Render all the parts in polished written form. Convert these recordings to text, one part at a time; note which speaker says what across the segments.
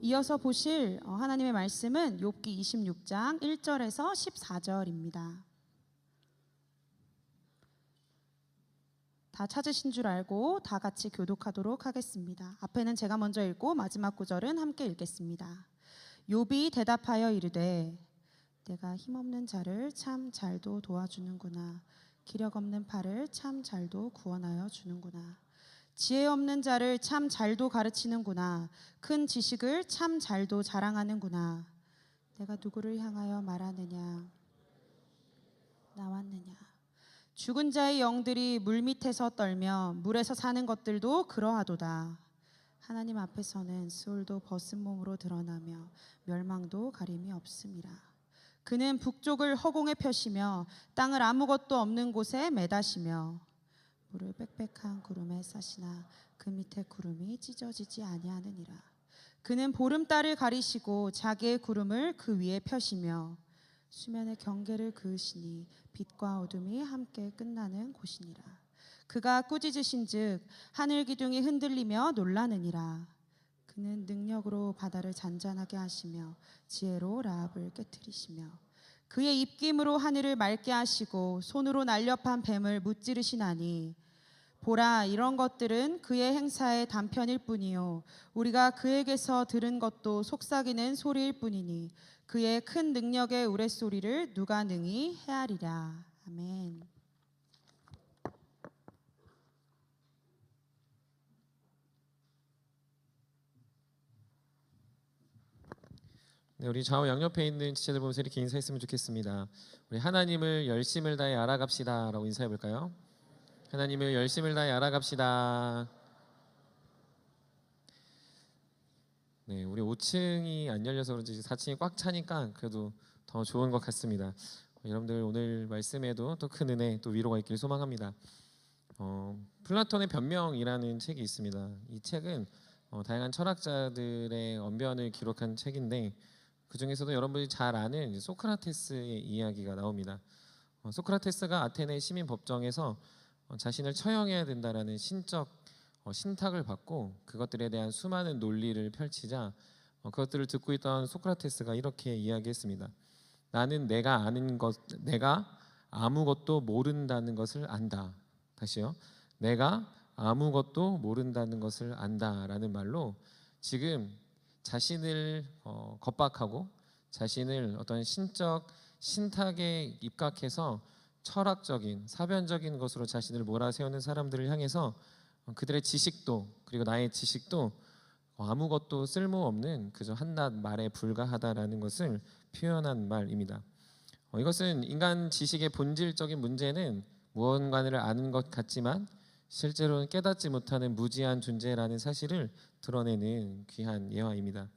Speaker 1: 이어서 보실 하나님의 말씀은 욥기 26장 1절에서 14절입니다. 다 찾으신 줄 알고 다 같이 교독하도록 하겠습니다. 앞에는 제가 먼저 읽고 마지막 구절은 함께 읽겠습니다. 욥이 대답하여 이르되 내가 힘없는 자를 참 잘도 도와주는구나. 기력 없는 팔을 참 잘도 구원하여 주는구나. 지혜 없는 자를 참 잘도 가르치는구나. 큰 지식을 참 잘도 자랑하는구나. 내가 누구를 향하여 말하느냐? 나왔느냐? 죽은 자의 영들이 물밑에서 떨며 물에서 사는 것들도 그러하도다. 하나님 앞에서는 수울도 벗은 몸으로 드러나며 멸망도 가림이 없음이라. 그는 북쪽을 허공에 펴시며 땅을 아무것도 없는 곳에 매다시며 물을 빽빽한 구름에 싸시나 그 밑에 구름이 찢어지지 아니하느니라. 그는 보름달을 가리시고 자기의 구름을 그 위에 펴시며 수면의 경계를 그으시니 빛과 어둠이 함께 끝나는 곳이니라. 그가 꾸짖으신즉 하늘 기둥이 흔들리며 놀라느니라. 그는 능력으로 바다를 잔잔하게 하시며 지혜로 라합을 깨트리시며 그의 입김으로 하늘을 맑게 하시고 손으로 날렵한 뱀을 무찌르시나니 보라, 이런 것들은 그의 행사의 단편일 뿐이요 우리가 그에게서 들은 것도 속삭이는 소리일 뿐이니 그의 큰 능력의 우레소리를 누가 능히 헤아리랴. 아멘.
Speaker 2: 네, 우리 좌우 양옆에 있는 지체들 보면서 이렇게 인사했으면 좋겠습니다. 우리 하나님을 열심을 다해 알아갑시다 라고 인사해 볼까요? 하나님을 열심을 다해 알아갑시다. 네, 우리 5층이 안 열려서 그런지 4층이 꽉 차니까 그래도 더 좋은 것 같습니다. 여러분들 오늘 말씀에도 또 큰 은혜, 또 위로가 있길 소망합니다. 플라톤의 변명이라는 책이 있습니다. 이 책은 다양한 철학자들의 언변을 기록한 책인데 그 중에서도 여러분들이 잘 아는 소크라테스의 이야기가 나옵니다. 소크라테스가 아테네 시민 법정에서 자신을 처형해야 된다라는 신적 신탁을 받고 그것들에 대한 수많은 논리를 펼치자 그것들을 듣고 있던 소크라테스가 이렇게 이야기했습니다. 나는 내가 아무것도 모른다는 것을 안다. 다시요. 내가 아무것도 모른다는 것을 안다라는 말로 지금 자신을 겁박하고 자신을 어떤 신적 신탁에 입각해서 철학적인 사변적인 것으로 자신을 몰아세우는 사람들을 향해서 그들의 지식도 그리고 나의 지식도 아무것도 쓸모없는 그저 한낱 말에 불과하다라는 것을 표현한 말입니다. 이것은 인간 지식의 본질적인 문제는 무언가를 아는 것 같지만 실제로는 깨닫지 못하는 무지한 존재라는 사실을 드러내는 귀한 예화입니다.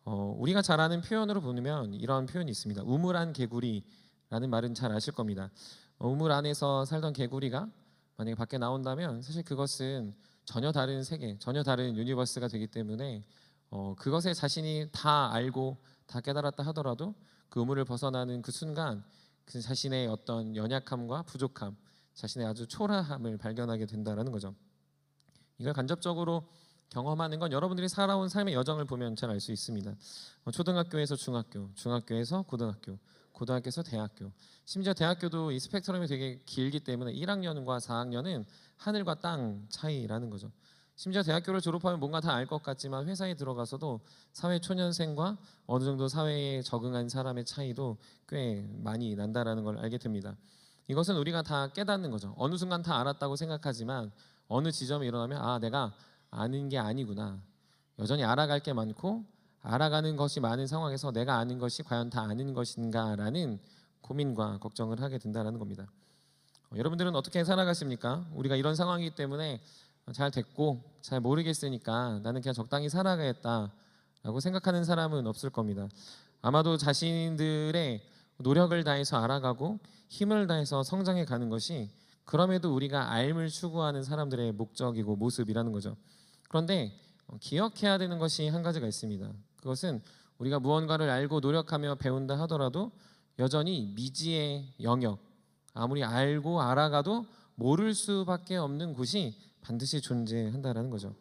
Speaker 2: 우리가 잘 아는 표현으로 보면 이런 표현이 있습니다. 우물안 개구리라는 말은 잘 아실 겁니다. 우물 안에서 살던 개구리가 만약에 밖에 나온다면 사실 그것은 전혀 다른 세계, 전혀 다른 유니버스가 되기 때문에 그것에 자신이 다 알고 다 깨달았다 하더라도 그 우물을 벗어나는 그 순간 그 자신의 어떤 연약함과 부족함, 자신의 아주 초라함을 발견하게 된다는 거죠. 이걸 간접적으로 경험하는 건 여러분들이 살아온 삶의 여정을 보면 잘 알 수 있습니다. 초등학교에서 중학교, 중학교에서 고등학교, 고등학교에서 대학교, 심지어 대학교도 이 스펙트럼이 되게 길기 때문에 1학년과 4학년은 하늘과 땅 차이라는 거죠. 심지어 대학교를 졸업하면 뭔가 다 알 것 같지만 회사에 들어가서도 사회 초년생과 어느 정도 사회에 적응한 사람의 차이도 꽤 많이 난다라는 걸 알게 됩니다. 이것은 우리가 다 깨닫는 거죠. 어느 순간 다 알았다고 생각하지만 어느 지점에 일어나면 내가 아는 게 아니구나. 여전히 알아갈 게 많고 알아가는 것이 많은 상황에서 내가 아는 것이 과연 다 아는 것인가라는 고민과 걱정을 하게 된다는 겁니다. 여러분들은 어떻게 살아가십니까? 우리가 이런 상황이기 때문에 잘 됐고 잘 모르겠으니까 나는 그냥 적당히 살아가겠다라고 생각하는 사람은 없을 겁니다. 아마도 자신들의 노력을 다해서 알아가고 힘을 다해서 성장해 가는 것이 그럼에도 우리가 알을 추구하는 사람들의 목적이고 모습이라는 거죠. 그런데 기억해야 되는 것이 한 가지가 있습니다. 그것은 우리가 무언가를 알고 노력하며 배운다 하더라도 여전히 미지의 영역, 아무리 알고 알아가도 모를 수밖에 없는 곳이 반드시 존재한다라는 거죠.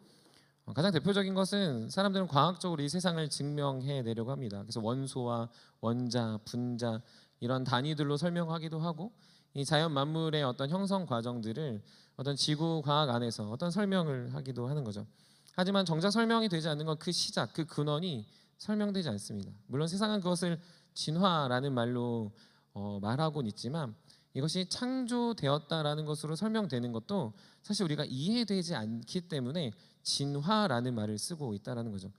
Speaker 2: 가장 대표적인 것은 사람들은 과학적으로 이 세상을 증명해내려고 합니다. 그래서 원소와 원자, 분자 이런 단위들로 설명하기도 하고 이 자연 만물의 어떤 형성 과정들을 어떤 지구 과학 안에서 어떤 설명을 하기도 하는 거죠. 하지만 정작 설명이 되지 않는 건 그 시작, 그 근원이 설명되지 않습니다. 물론 세상은 그것을 진화라는 말로 말하고는 있지만 이것이 창조되었다라는 것으로 설명되는 것도 사실 우리가 이해되지 않기 때문에 진화라는 말을 쓰고 있다라는 거죠.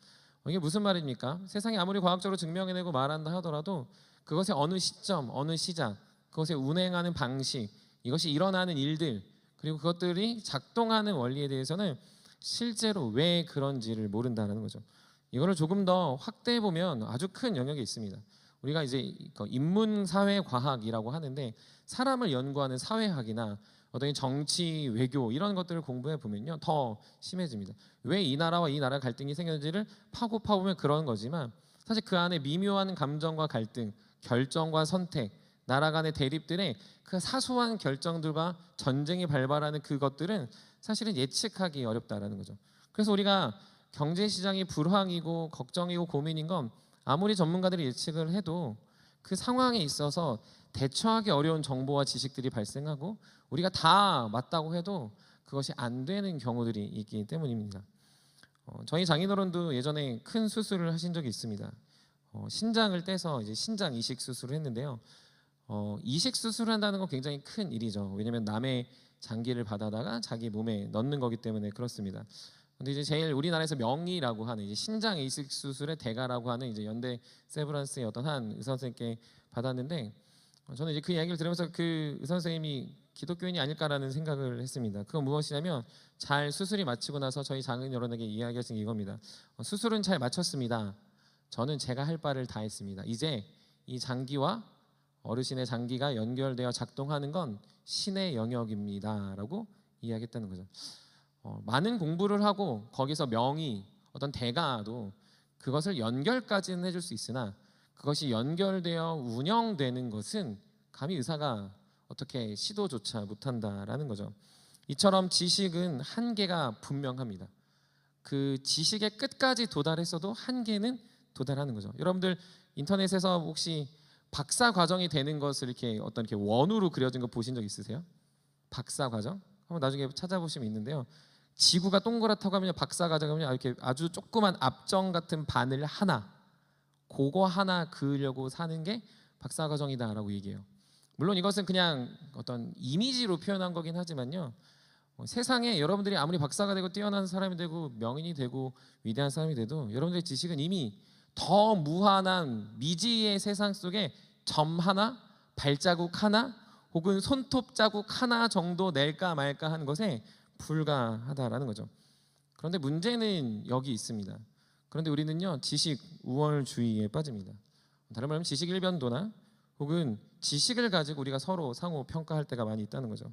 Speaker 2: 이게 무슨 말입니까? 세상이 아무리 과학적으로 증명해내고 말한다 하더라도 그것의 어느 시점, 어느 시작, 그것의 운행하는 방식, 이것이 일어나는 일들, 그리고 그것들이 작동하는 원리에 대해서는 실제로 왜 그런지를 모른다는 거죠. 이거를 조금 더 확대해 보면 아주 큰 영역이 있습니다. 우리가 이제 인문사회과학이라고 하는데 사람을 연구하는 사회학이나 어떤 정치, 외교 이런 것들을 공부해 보면요 더 심해집니다. 왜 이 나라와 이 나라 갈등이 생겼는지를 파고파보면 그런 거지만 사실 그 안에 미묘한 감정과 갈등, 결정과 선택, 나라 간의 대립들의 그 사소한 결정들과 전쟁이 발발하는 그것들은 사실은 예측하기 어렵다라는 거죠. 그래서 우리가 경제 시장이 불황이고 걱정이고 고민인 건 아무리 전문가들이 예측을 해도 그 상황에 있어서 대처하기 어려운 정보와 지식들이 발생하고 우리가 다 맞다고 해도 그것이 안 되는 경우들이 있기 때문입니다. 저희 장인어른도 예전에 큰 수술을 하신 적이 있습니다. 신장을 떼서 이제 신장 이식 수술을 했는데요. 이식 수술을 한다는 건 굉장히 큰 일이죠. 왜냐하면 남의 장기를 받아다가 자기 몸에 넣는 거기 때문에 그렇습니다. 근데 이제 제일 우리나라에서 명의라고 하는 이제 신장 이식 수술의 대가라고 하는 이제 연대 세브란스의 어떤 한 의사 선생님께 받았는데 저는 이제 그 이야기를 들으면서 그 의사 선생님이 기독교인이 아닐까라는 생각을 했습니다. 그건 무엇이냐면 잘 수술이 마치고 나서 저희 장인어른에게 이야기하신 이겁니다. 수술은 잘 마쳤습니다. 저는 제가 할 바를 다 했습니다. 이제 이 장기와 어르신의 장기가 연결되어 작동하는 건 신의 영역입니다라고 이야기했다는 거죠. 많은 공부를 하고 거기서 명의, 어떤 대가도 그것을 연결까지는 해줄 수 있으나 그것이 연결되어 운영되는 것은 감히 의사가 어떻게 시도조차 못한다라는 거죠. 이처럼 지식은 한계가 분명합니다. 그 지식의 끝까지 도달했어도 한계는 도달하는 거죠. 여러분들 인터넷에서 혹시 박사 과정이 되는 것을 이렇게 어떤 이렇게 원으로 그려진 거 보신 적 있으세요? 박사 과정? 한번 나중에 찾아보시면 있는데요. 지구가 동그랗다고 하면 박사 과정은 이렇게 아주 조그만 압정 같은 바늘 하나, 그거 하나 그으려고 사는 게 박사 과정이다라고 얘기해요. 물론 이것은 그냥 어떤 이미지로 표현한 거긴 하지만요. 세상에 여러분들이 아무리 박사가 되고 뛰어난 사람이 되고 명인이 되고 위대한 사람이 돼도 여러분들의 지식은 이미 더 무한한 미지의 세상 속에 점 하나, 발자국 하나, 혹은 손톱 자국 하나 정도 낼까 말까 하는 것에 불과하다라는 거죠. 그런데 문제는 여기 있습니다. 그런데 우리는요 지식 우월주의에 빠집니다. 다른 말하면 지식 일변도나 혹은 지식을 가지고 우리가 서로 상호 평가할 때가 많이 있다는 거죠.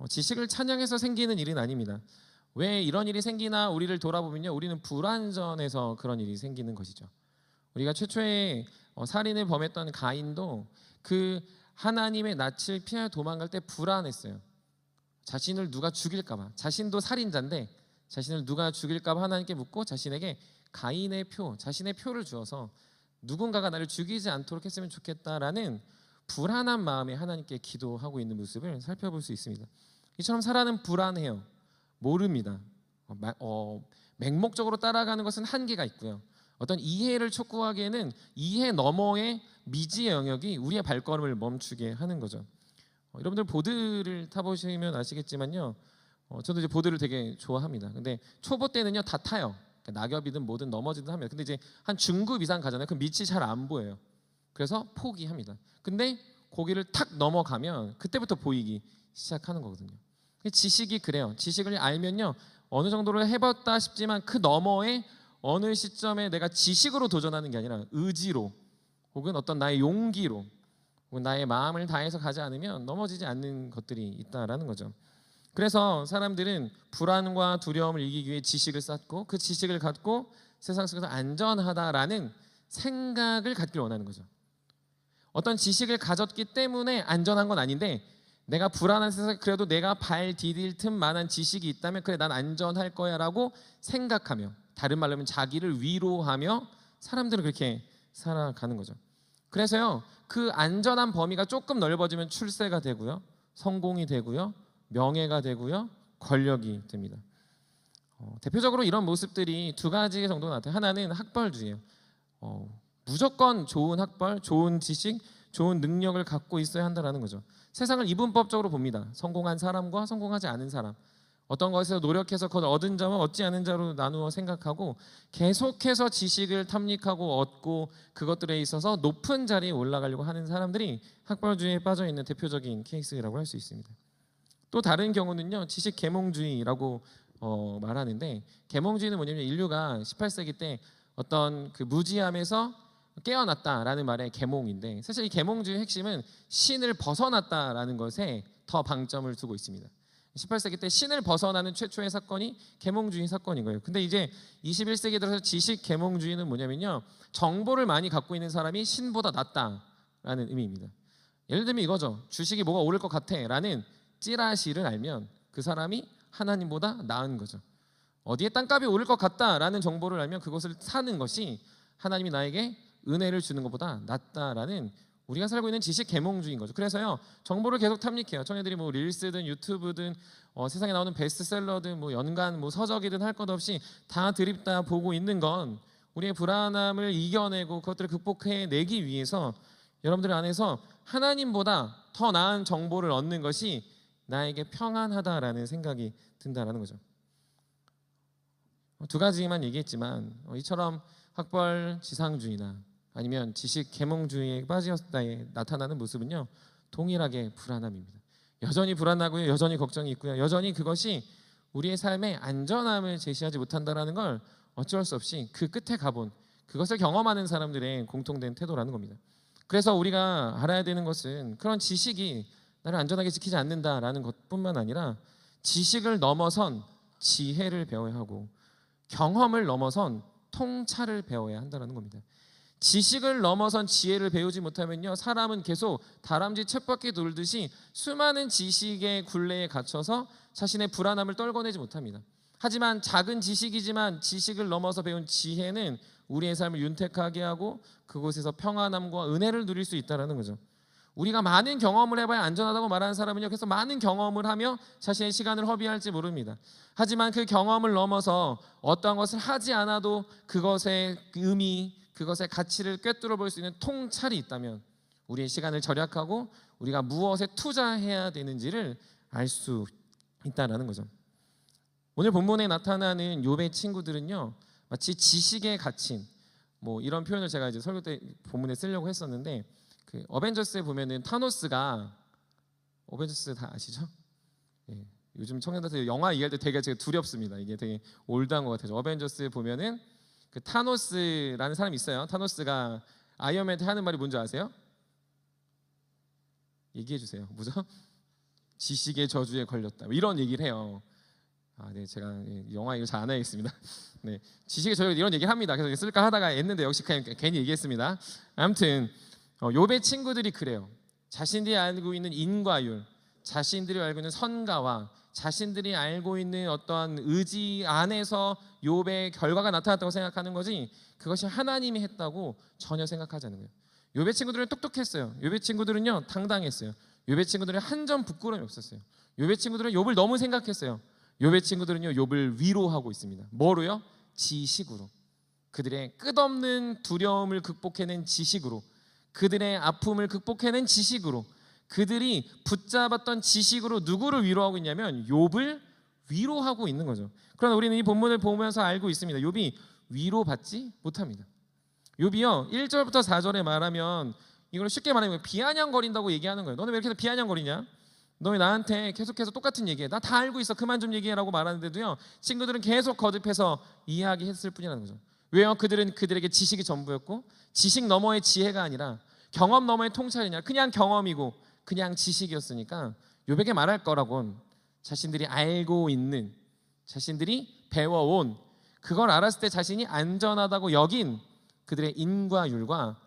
Speaker 2: 지식을 찬양해서 생기는 일은 아닙니다. 왜 이런 일이 생기나 우리를 돌아보면요 우리는 불완전해서 그런 일이 생기는 것이죠. 우리가 최초에 살인을 범했던 가인도 그 하나님의 낯을 피하여 도망갈 때 불안했어요. 자신을 누가 죽일까 봐. 자신도 살인자인데 자신을 누가 죽일까 봐 하나님께 묻고 자신에게 가인의 표, 자신의 표를 주어서 누군가가 나를 죽이지 않도록 했으면 좋겠다라는 불안한 마음에 하나님께 기도하고 있는 모습을 살펴볼 수 있습니다. 이처럼 사람은 불안해요. 모릅니다. 맹목적으로 따라가는 것은 한계가 있고요. 어떤 이해를 촉구하기에는 이해 너머의 미지의 영역이 우리의 발걸음을 멈추게 하는 거죠. 여러분들 보드를 타보시면 아시겠지만요. 저도 이제 보드를 되게 좋아합니다. 근데 초보 때는요 다 타요. 그러니까 낙엽이든 뭐든 넘어지든 하면. 근데 이제 한 중급 이상 가잖아요. 그럼 밑이 잘 안 보여요. 그래서 포기합니다. 근데 거기를 탁 넘어가면 그때부터 보이기 시작하는 거거든요. 지식이 그래요. 지식을 알면요 어느 정도를 해봤다 싶지만 그 너머에 어느 시점에 내가 지식으로 도전하는 게 아니라 의지로 혹은 어떤 나의 용기로 혹은 나의 마음을 다해서 가지 않으면 넘어지지 않는 것들이 있다라는 거죠. 그래서 사람들은 불안과 두려움을 이기기 위해 지식을 쌓고 그 지식을 갖고 세상 속에서 안전하다라는 생각을 갖기를 원하는 거죠. 어떤 지식을 가졌기 때문에 안전한 건 아닌데 내가 불안한 세상에 그래도 내가 발 디딜 틈만한 지식이 있다면 그래 난 안전할 거야라고 생각하며, 다른 말로 하면 자기를 위로하며 사람들은 그렇게 살아가는 거죠. 그래서요, 그 안전한 범위가 조금 넓어지면 출세가 되고요, 성공이 되고요, 명예가 되고요, 권력이 됩니다. 대표적으로 이런 모습들이 두 가지 정도 나타나요. 하나는 학벌주의예요. 무조건 좋은 학벌, 좋은 지식, 좋은 능력을 갖고 있어야 한다는 거죠. 세상을 이분법적으로 봅니다. 성공한 사람과 성공하지 않은 사람, 어떤 것에서 노력해서 그걸 얻은 자와 얻지 않은 자로 나누어 생각하고 계속해서 지식을 탐닉하고 얻고 그것들에 있어서 높은 자리에 올라가려고 하는 사람들이 학벌주의에 빠져 있는 대표적인 케이스라고 할 수 있습니다. 또 다른 경우는요, 지식 계몽주의라고 말하는데, 계몽주의는 뭐냐면 인류가 18세기 때 어떤 그 무지함에서 깨어났다라는 말의 계몽인데, 사실 이 계몽주의의 핵심은 신을 벗어났다라는 것에 더 방점을 두고 있습니다. 18세기 때 신을 벗어나는 최초의 사건이 계몽주의 사건인 거예요. 근데 이제 21세기 들어서 지식 계몽주의는 뭐냐면요, 정보를 많이 갖고 있는 사람이 신보다 낫다라는 의미입니다. 예를 들면 이거죠. 주식이 뭐가 오를 것 같아라는 찌라시를 알면 그 사람이 하나님보다 나은 거죠. 어디에 땅값이 오를 것 같다라는 정보를 알면 그것을 사는 것이 하나님이 나에게 은혜를 주는 것보다 낫다라는, 우리가 살고 있는 지식 계몽주의인 거죠. 그래서요, 정보를 계속 탐닉해요. 청년들이 뭐 릴스든 유튜브든 세상에 나오는 베스트셀러든 뭐 연간 뭐 서적이든 할 것 없이 다 드립다 보고 있는 건 우리의 불안함을 이겨내고 그것들을 극복해내기 위해서 여러분들 안에서 하나님보다 더 나은 정보를 얻는 것이 나에게 평안하다라는 생각이 든다라는 거죠. 두 가지만 얘기했지만 이처럼 학벌 지상주의나 아니면 지식 계몽주의에 빠졌다에 나타나는 모습은요, 동일하게 불안함입니다. 여전히 불안하고요, 여전히 걱정이 있고요, 여전히 그것이 우리의 삶의 안전함을 제시하지 못한다라는 걸 어쩔 수 없이 그 끝에 가본, 그것을 경험하는 사람들의 공통된 태도라는 겁니다. 그래서 우리가 알아야 되는 것은 그런 지식이 나를 안전하게 지키지 않는다라는 것뿐만 아니라 지식을 넘어선 지혜를 배워야 하고 경험을 넘어선 통찰을 배워야 한다는 겁니다. 지식을 넘어선 지혜를 배우지 못하면요, 사람은 계속 다람쥐 쳇바퀴 돌듯이 수많은 지식의 굴레에 갇혀서 자신의 불안함을 떨궈내지 못합니다. 하지만 작은 지식이지만 지식을 넘어서 배운 지혜는 우리의 삶을 윤택하게 하고 그곳에서 평안함과 은혜를 누릴 수 있다는 거죠. 우리가 많은 경험을 해봐야 안전하다고 말하는 사람은요, 그래서 많은 경험을 하며 자신의 시간을 허비할지 모릅니다. 하지만 그 경험을 넘어서 어떠한 것을 하지 않아도 그것의 의미, 그것의 가치를 꿰뚫어 볼 수 있는 통찰이 있다면 우리의 시간을 절약하고 우리가 무엇에 투자해야 되는지를 알 수 있다는 거죠. 오늘 본문에 나타나는 욥의 친구들은요, 마치 지식에 갇힌, 뭐 이런 표현을 제가 이제 설교 때 본문에 쓰려고 했었는데, 그 어벤져스에 보면은 타노스가, 어벤져스 다 아시죠? 예, 요즘 청년들한테 영화 얘기할 때 되게 제가 두렵습니다. 이게 되게 올드한 것 같아요. 어벤져스에 보면은 그 타노스라는 사람이 있어요. 타노스가 아이언맨한테 하는 말이 뭔지 아세요? 얘기해 주세요. 뭐죠? 지식의 저주에 걸렸다, 이런 얘기를 해요. 네, 제가 영화 이거 잘 안 하겠습니다. 네, 지식의 저주 이런 얘기를 합니다. 그래서 쓸까 하다가 했는데 역시 그냥 괜히 얘기했습니다. 아무튼 욥의 친구들이 그래요. 자신들이 알고 있는 인과율, 자신들이 알고 있는 선가와 자신들이 알고 있는 어떠한 의지 안에서 욥의 결과가 나타났다고 생각하는 거지, 그것이 하나님이 했다고 전혀 생각하지 않는 거예요. 욥의 친구들은 똑똑했어요. 욥의 친구들은요, 당당했어요. 욥의 친구들은 한 점 부끄러움이 없었어요. 욥의 친구들은 욥을 너무 생각했어요. 욥의 친구들은요, 욥을 위로하고 있습니다. 뭐로요? 지식으로. 그들의 끝없는 두려움을 극복해낸 지식으로, 그들의 아픔을 극복해낸 지식으로, 그들이 붙잡았던 지식으로 누구를 위로하고 있냐면 욥을 위로하고 있는 거죠. 그러나 우리는 이 본문을 보면서 알고 있습니다. 욥이 위로받지 못합니다. 욥이요, 1절부터 4절에 말하면 이걸 쉽게 말하면 비아냥거린다고 얘기하는 거예요. 너는 왜 이렇게 비아냥거리냐? 너 왜 나한테 계속해서 똑같은 얘기해? 나 다 알고 있어, 그만 좀 얘기해라고 말하는데도요, 친구들은 계속 거듭해서 이해하게 했을 뿐이라는 거죠. 왜요? 그들은 그들에게 지식이 전부였고, 지식 너머의 지혜가 아니라 경험 너머의 통찰이냐, 그냥 경험이고 그냥 지식이었으니까 욥에게 말할 거라곤 자신들이 알고 있는, 자신들이 배워온, 그걸 알았을 때 자신이 안전하다고 여긴 그들의 인과율과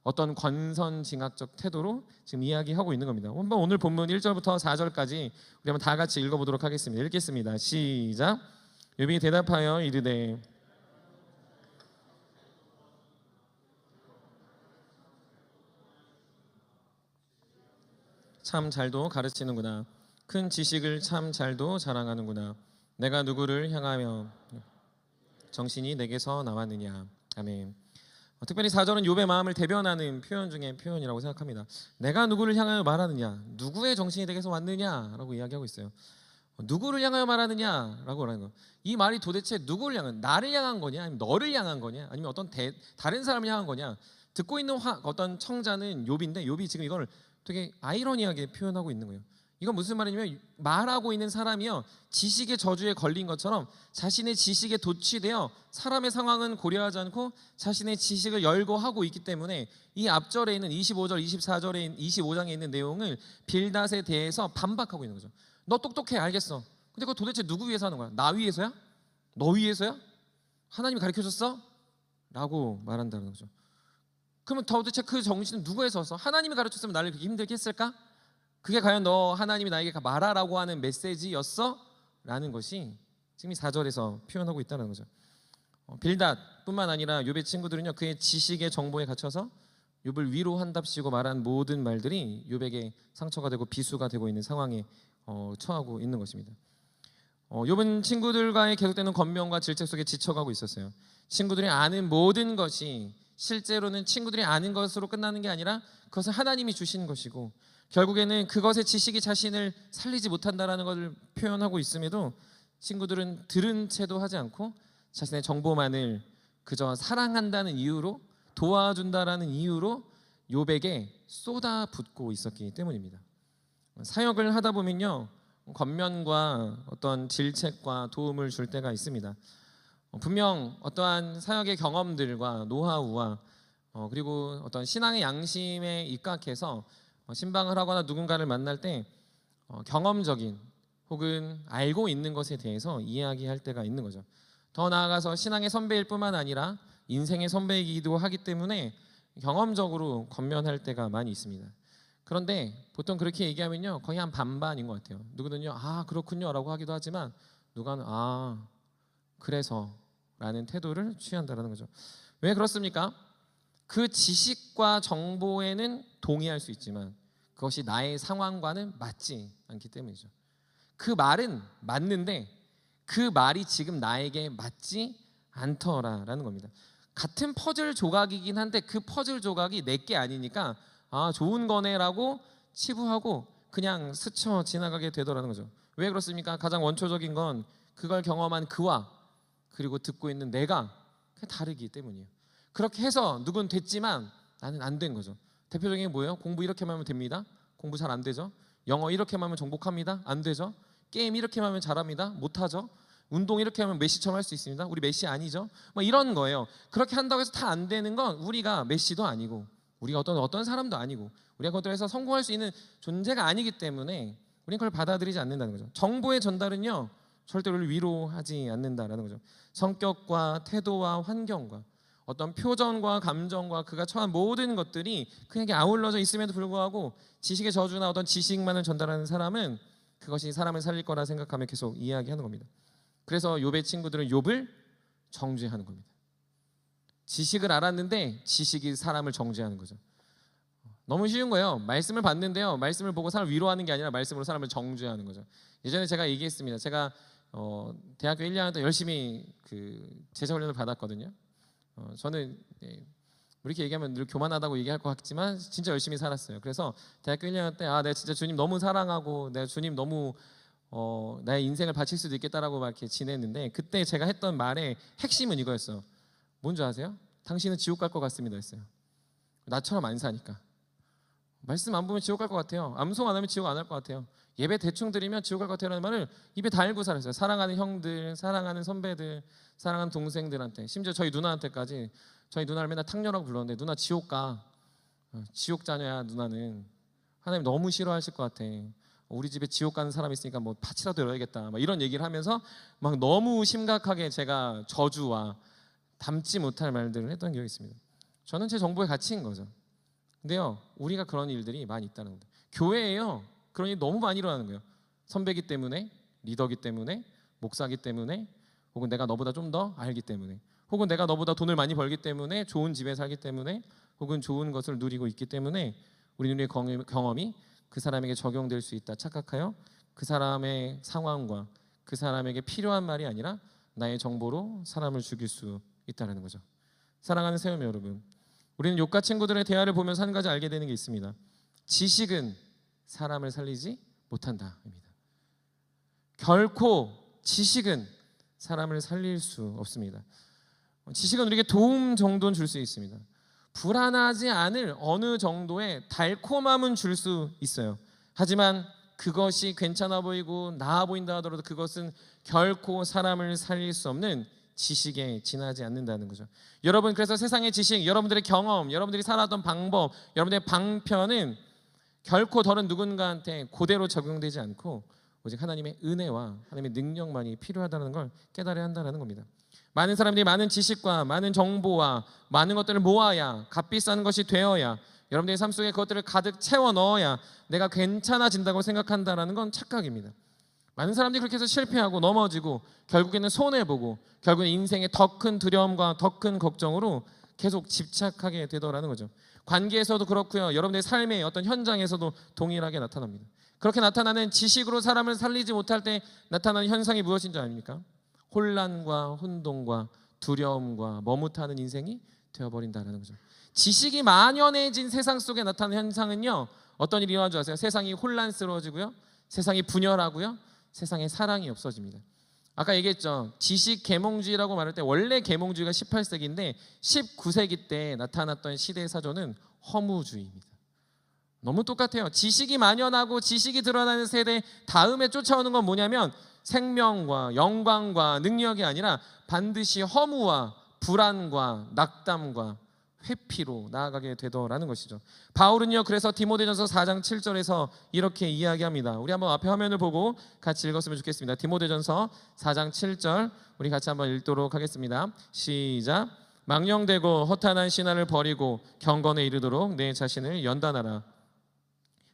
Speaker 2: 어떤 권선징악적 태도로 지금 이야기하고 있는 겁니다. 한번 오늘 본문 1절부터 4절까지 우리 한번 다 같이 읽어보도록 하겠습니다. 읽겠습니다. 시작. 욥이 대답하여 이르되 참 잘도 가르치는구나. 큰 지식을 참 잘도 자랑하는구나. 내가 누구를 향하여 정신이 내게서 나왔느냐. 아멘. 특별히 4절은 욥의 마음을 대변하는 표현 중에 표현이라고 생각합니다. 내가 누구를 향하여 말하느냐, 누구의 정신이 내게서 왔느냐라고 이야기하고 있어요. 누구를 향하여 말하느냐라고 하는 거. 이 말이 도대체 누구를 향한, 나를 향한 거냐, 아니면 너를 향한 거냐, 아니면 어떤 다른 사람을 향한 거냐. 듣고 있는 어떤 청자는 욥인데, 욥이 지금 이걸 되게 아이러니하게 표현하고 있는 거예요. 이건 무슨 말이냐면, 말하고 있는 사람이요, 지식의 저주에 걸린 것처럼 자신의 지식에 도취되어 사람의 상황은 고려하지 않고 자신의 지식을 열거하고 있기 때문에 이 앞절에 있는 25절, 24절에 25장에 있는 내용을 빌닷에 대해서 반박하고 있는 거죠. 너 똑똑해, 알겠어. 근데 그거 도대체 누구 위해서 하는 거야? 나 위해서야? 너 위해서야? 하나님이 가르쳐줬어? 라고 말한다는 거죠. 그러면 도대체 그 정신은 누구에서 왔어? 하나님이 가르쳤으면 나를 그렇게 힘들게 했을까? 그게 과연 너 하나님이 나에게 말하라고 하는 메시지였어? 라는 것이 지금 이 4절에서 표현하고 있다는 거죠. 빌닷뿐만 아니라 욥의 친구들은요, 그의 지식의 정보에 갇혀서 욥을 위로한답시고 말한 모든 말들이 욥에게 상처가 되고 비수가 되고 있는 상황에 처하고 있는 것입니다. 욥은 친구들과의 계속되는 권면과 질책 속에 지쳐가고 있었어요. 친구들이 아는 모든 것이 실제로는 친구들이 아는 것으로 끝나는 게 아니라 그것을 하나님이 주신 것이고, 결국에는 그것의 지식이 자신을 살리지 못한다라는 것을 표현하고 있음에도 친구들은 들은 채도 하지 않고 자신의 정보만을 그저 사랑한다는 이유로, 도와준다라는 이유로 욥에게 쏟아붓고 있었기 때문입니다. 사역을 하다 보면요, 권면과 어떤 질책과 도움을 줄 때가 있습니다. 분명 어떠한 사역의 경험들과 노하우와 그리고 어떤 신앙의 양심에 입각해서 신방을 하거나 누군가를 만날 때 경험적인 혹은 알고 있는 것에 대해서 이야기할 때가 있는 거죠. 더 나아가서 신앙의 선배일 뿐만 아니라 인생의 선배이기도 하기 때문에 경험적으로 권면할 때가 많이 있습니다. 그런데 보통 그렇게 얘기하면요, 거의 한 반반인 것 같아요. 누구는요, 아 그렇군요 라고 하기도 하지만, 누가는 아 그래서 라는 태도를 취한다는 거죠. 왜 그렇습니까? 그 지식과 정보에는 동의할 수 있지만 그것이 나의 상황과는 맞지 않기 때문이죠. 그 말은 맞는데 그 말이 지금 나에게 맞지 않더라라는 겁니다. 같은 퍼즐 조각이긴 한데 그 퍼즐 조각이 내게 아니니까 아 좋은 거네라고 치부하고 그냥 스쳐 지나가게 되더라는 거죠. 왜 그렇습니까? 가장 원초적인 건 그걸 경험한 그와 그리고 듣고 있는 내가 다르기 때문이에요. 그렇게 해서 누군 됐지만 나는 안 된 거죠. 대표적인 게 뭐예요? 공부 이렇게만 하면 됩니다. 공부 잘 안 되죠. 영어 이렇게만 하면 정복합니다. 안 되죠. 게임 이렇게만 하면 잘합니다. 못하죠. 운동 이렇게 하면 메시처럼 할 수 있습니다. 우리 메시 아니죠. 뭐 이런 거예요. 그렇게 한다고 해서 다 안 되는 건 우리가 메시도 아니고 우리가 어떤 사람도 아니고 우리가 그것들을 해서 성공할 수 있는 존재가 아니기 때문에 우리는 그걸 받아들이지 않는다는 거죠. 정보의 전달은요, 절대 우리를 위로하지 않는다라는 거죠. 성격과 태도와 환경과 어떤 표정과 감정과 그가 처한 모든 것들이 그에게 아울러져 있음에도 불구하고 지식의 저주나 어떤 지식만을 전달하는 사람은 그것이 사람을 살릴 거라 생각하며 계속 이야기하는 겁니다. 그래서 욥의 친구들은 욥을 정죄하는 겁니다. 지식을 알았는데 지식이 사람을 정죄하는 거죠. 너무 쉬운 거예요. 말씀을 봤는데요, 말씀을 보고 사람을 위로하는 게 아니라 말씀으로 사람을 정죄하는 거죠. 예전에 제가 얘기했습니다. 제가 대학교 1년 때 열심히 그 제자 훈련을 받았거든요. 저는 이렇게 얘기하면 늘 교만하다고 얘기할 것 같지만 진짜 열심히 살았어요. 그래서 대학교 1년 때 내가 진짜 주님 너무 사랑하고 내가 주님 너무 나의 인생을 바칠 수도 있겠다라고 막 이렇게 지냈는데, 그때 제가 했던 말의 핵심은 이거였어요. 뭔지 아세요? 당신은 지옥 갈 것 같습니다 했어요. 나처럼 안 사니까. 말씀 안 보면 지옥 갈 것 같아요. 암송 안 하면 지옥 안 할 것 같아요. 예배 대충 드리면 지옥 갈 것 같아요 라는 말을 입에 달고 살았어요. 사랑하는 형들, 사랑하는 선배들, 사랑하는 동생들한테, 심지어 저희 누나한테까지. 저희 누나를 맨날 탕녀라고 불렀는데, 누나 지옥 가. 지옥 자녀야 누나는. 하나님 너무 싫어하실 것 같아. 우리 집에 지옥 가는 사람 있으니까 뭐 팥이라도 열어야겠다, 막 이런 얘기를 하면서 막 너무 심각하게 제가 저주와 담지 못할 말들을 했던 기억이 있습니다. 저는 제 정보의 가치인 거죠. 근데요, 우리가 그런 일들이 많이 있다는 겁니다. 교회에요, 그런 일이 너무 많이 일어나는 거예요. 선배기 때문에, 리더기 때문에, 목사기 때문에, 혹은 내가 너보다 좀 더 알기 때문에, 혹은 내가 너보다 돈을 많이 벌기 때문에, 좋은 집에 살기 때문에, 혹은 좋은 것을 누리고 있기 때문에 우리 눈의 경험이 그 사람에게 적용될 수 있다 착각하여 그 사람의 상황과 그 사람에게 필요한 말이 아니라 나의 정보로 사람을 죽일 수 있다는 거죠. 사랑하는 세움 여러분, 우리는 욥과 친구들의 대화를 보면서 한 가지 알게 되는 게 있습니다. 지식은 사람을 살리지 못한다입니다. 결코 지식은 사람을 살릴 수 없습니다. 지식은 우리에게 도움 정도는 줄 수 있습니다. 불안하지 않을 어느 정도의 달콤함은 줄 수 있어요. 하지만 그것이 괜찮아 보이고 나아 보인다 하더라도 그것은 결코 사람을 살릴 수 없는 지식에 지나지 않는다는 거죠. 여러분, 그래서 세상의 지식, 여러분들의 경험, 여러분들이 살았던 방법, 여러분들의 방편은 결코 다른 누군가한테 그대로 적용되지 않고 오직 하나님의 은혜와 하나님의 능력만이 필요하다는 걸 깨달아야 한다는 겁니다. 많은 사람들이 많은 지식과 많은 정보와 많은 것들을 모아야, 값비싼 것이 되어야, 여러분들의 삶 속에 그것들을 가득 채워 넣어야 내가 괜찮아진다고 생각한다는 건 착각입니다. 많은 사람들이 그렇게 해서 실패하고 넘어지고 결국에는 손해보고 결국엔 인생의 더 큰 두려움과 더 큰 걱정으로 계속 집착하게 되더라는 거죠. 관계에서도 그렇고요, 여러분들의 삶의 어떤 현장에서도 동일하게 나타납니다. 그렇게 나타나는 지식으로 사람을 살리지 못할 때 나타나는 현상이 무엇인지 아닙니까? 혼란과 혼동과 두려움과 머뭇하는 인생이 되어버린다는 거죠. 지식이 만연해진 세상 속에 나타나는 현상은요, 어떤 일이 일어나는 줄 아세요? 세상이 혼란스러워지고요, 세상이 분열하고요, 세상에 사랑이 없어집니다. 아까 얘기했죠. 지식 계몽주의라고 말할 때 원래 계몽주의가 18세기인데 19세기 때 나타났던 시대 사조는 허무주의입니다. 너무 똑같아요. 지식이 만연하고 지식이 드러나는 세대 다음에 쫓아오는 건 뭐냐면 생명과 영광과 능력이 아니라 반드시 허무와 불안과 낙담과 회피로 나아가게 되더라는 것이죠. 바울은요, 그래서 디모데전서 4장 7절에서 이렇게 이야기합니다. 우리 한번 앞에 화면을 보고 같이 읽었으면 좋겠습니다. 디모데전서 4장 7절 우리 같이 한번 읽도록 하겠습니다. 시작. 망령되고 허탄한 신화를 버리고 경건에 이르도록 내 자신을 연단하라.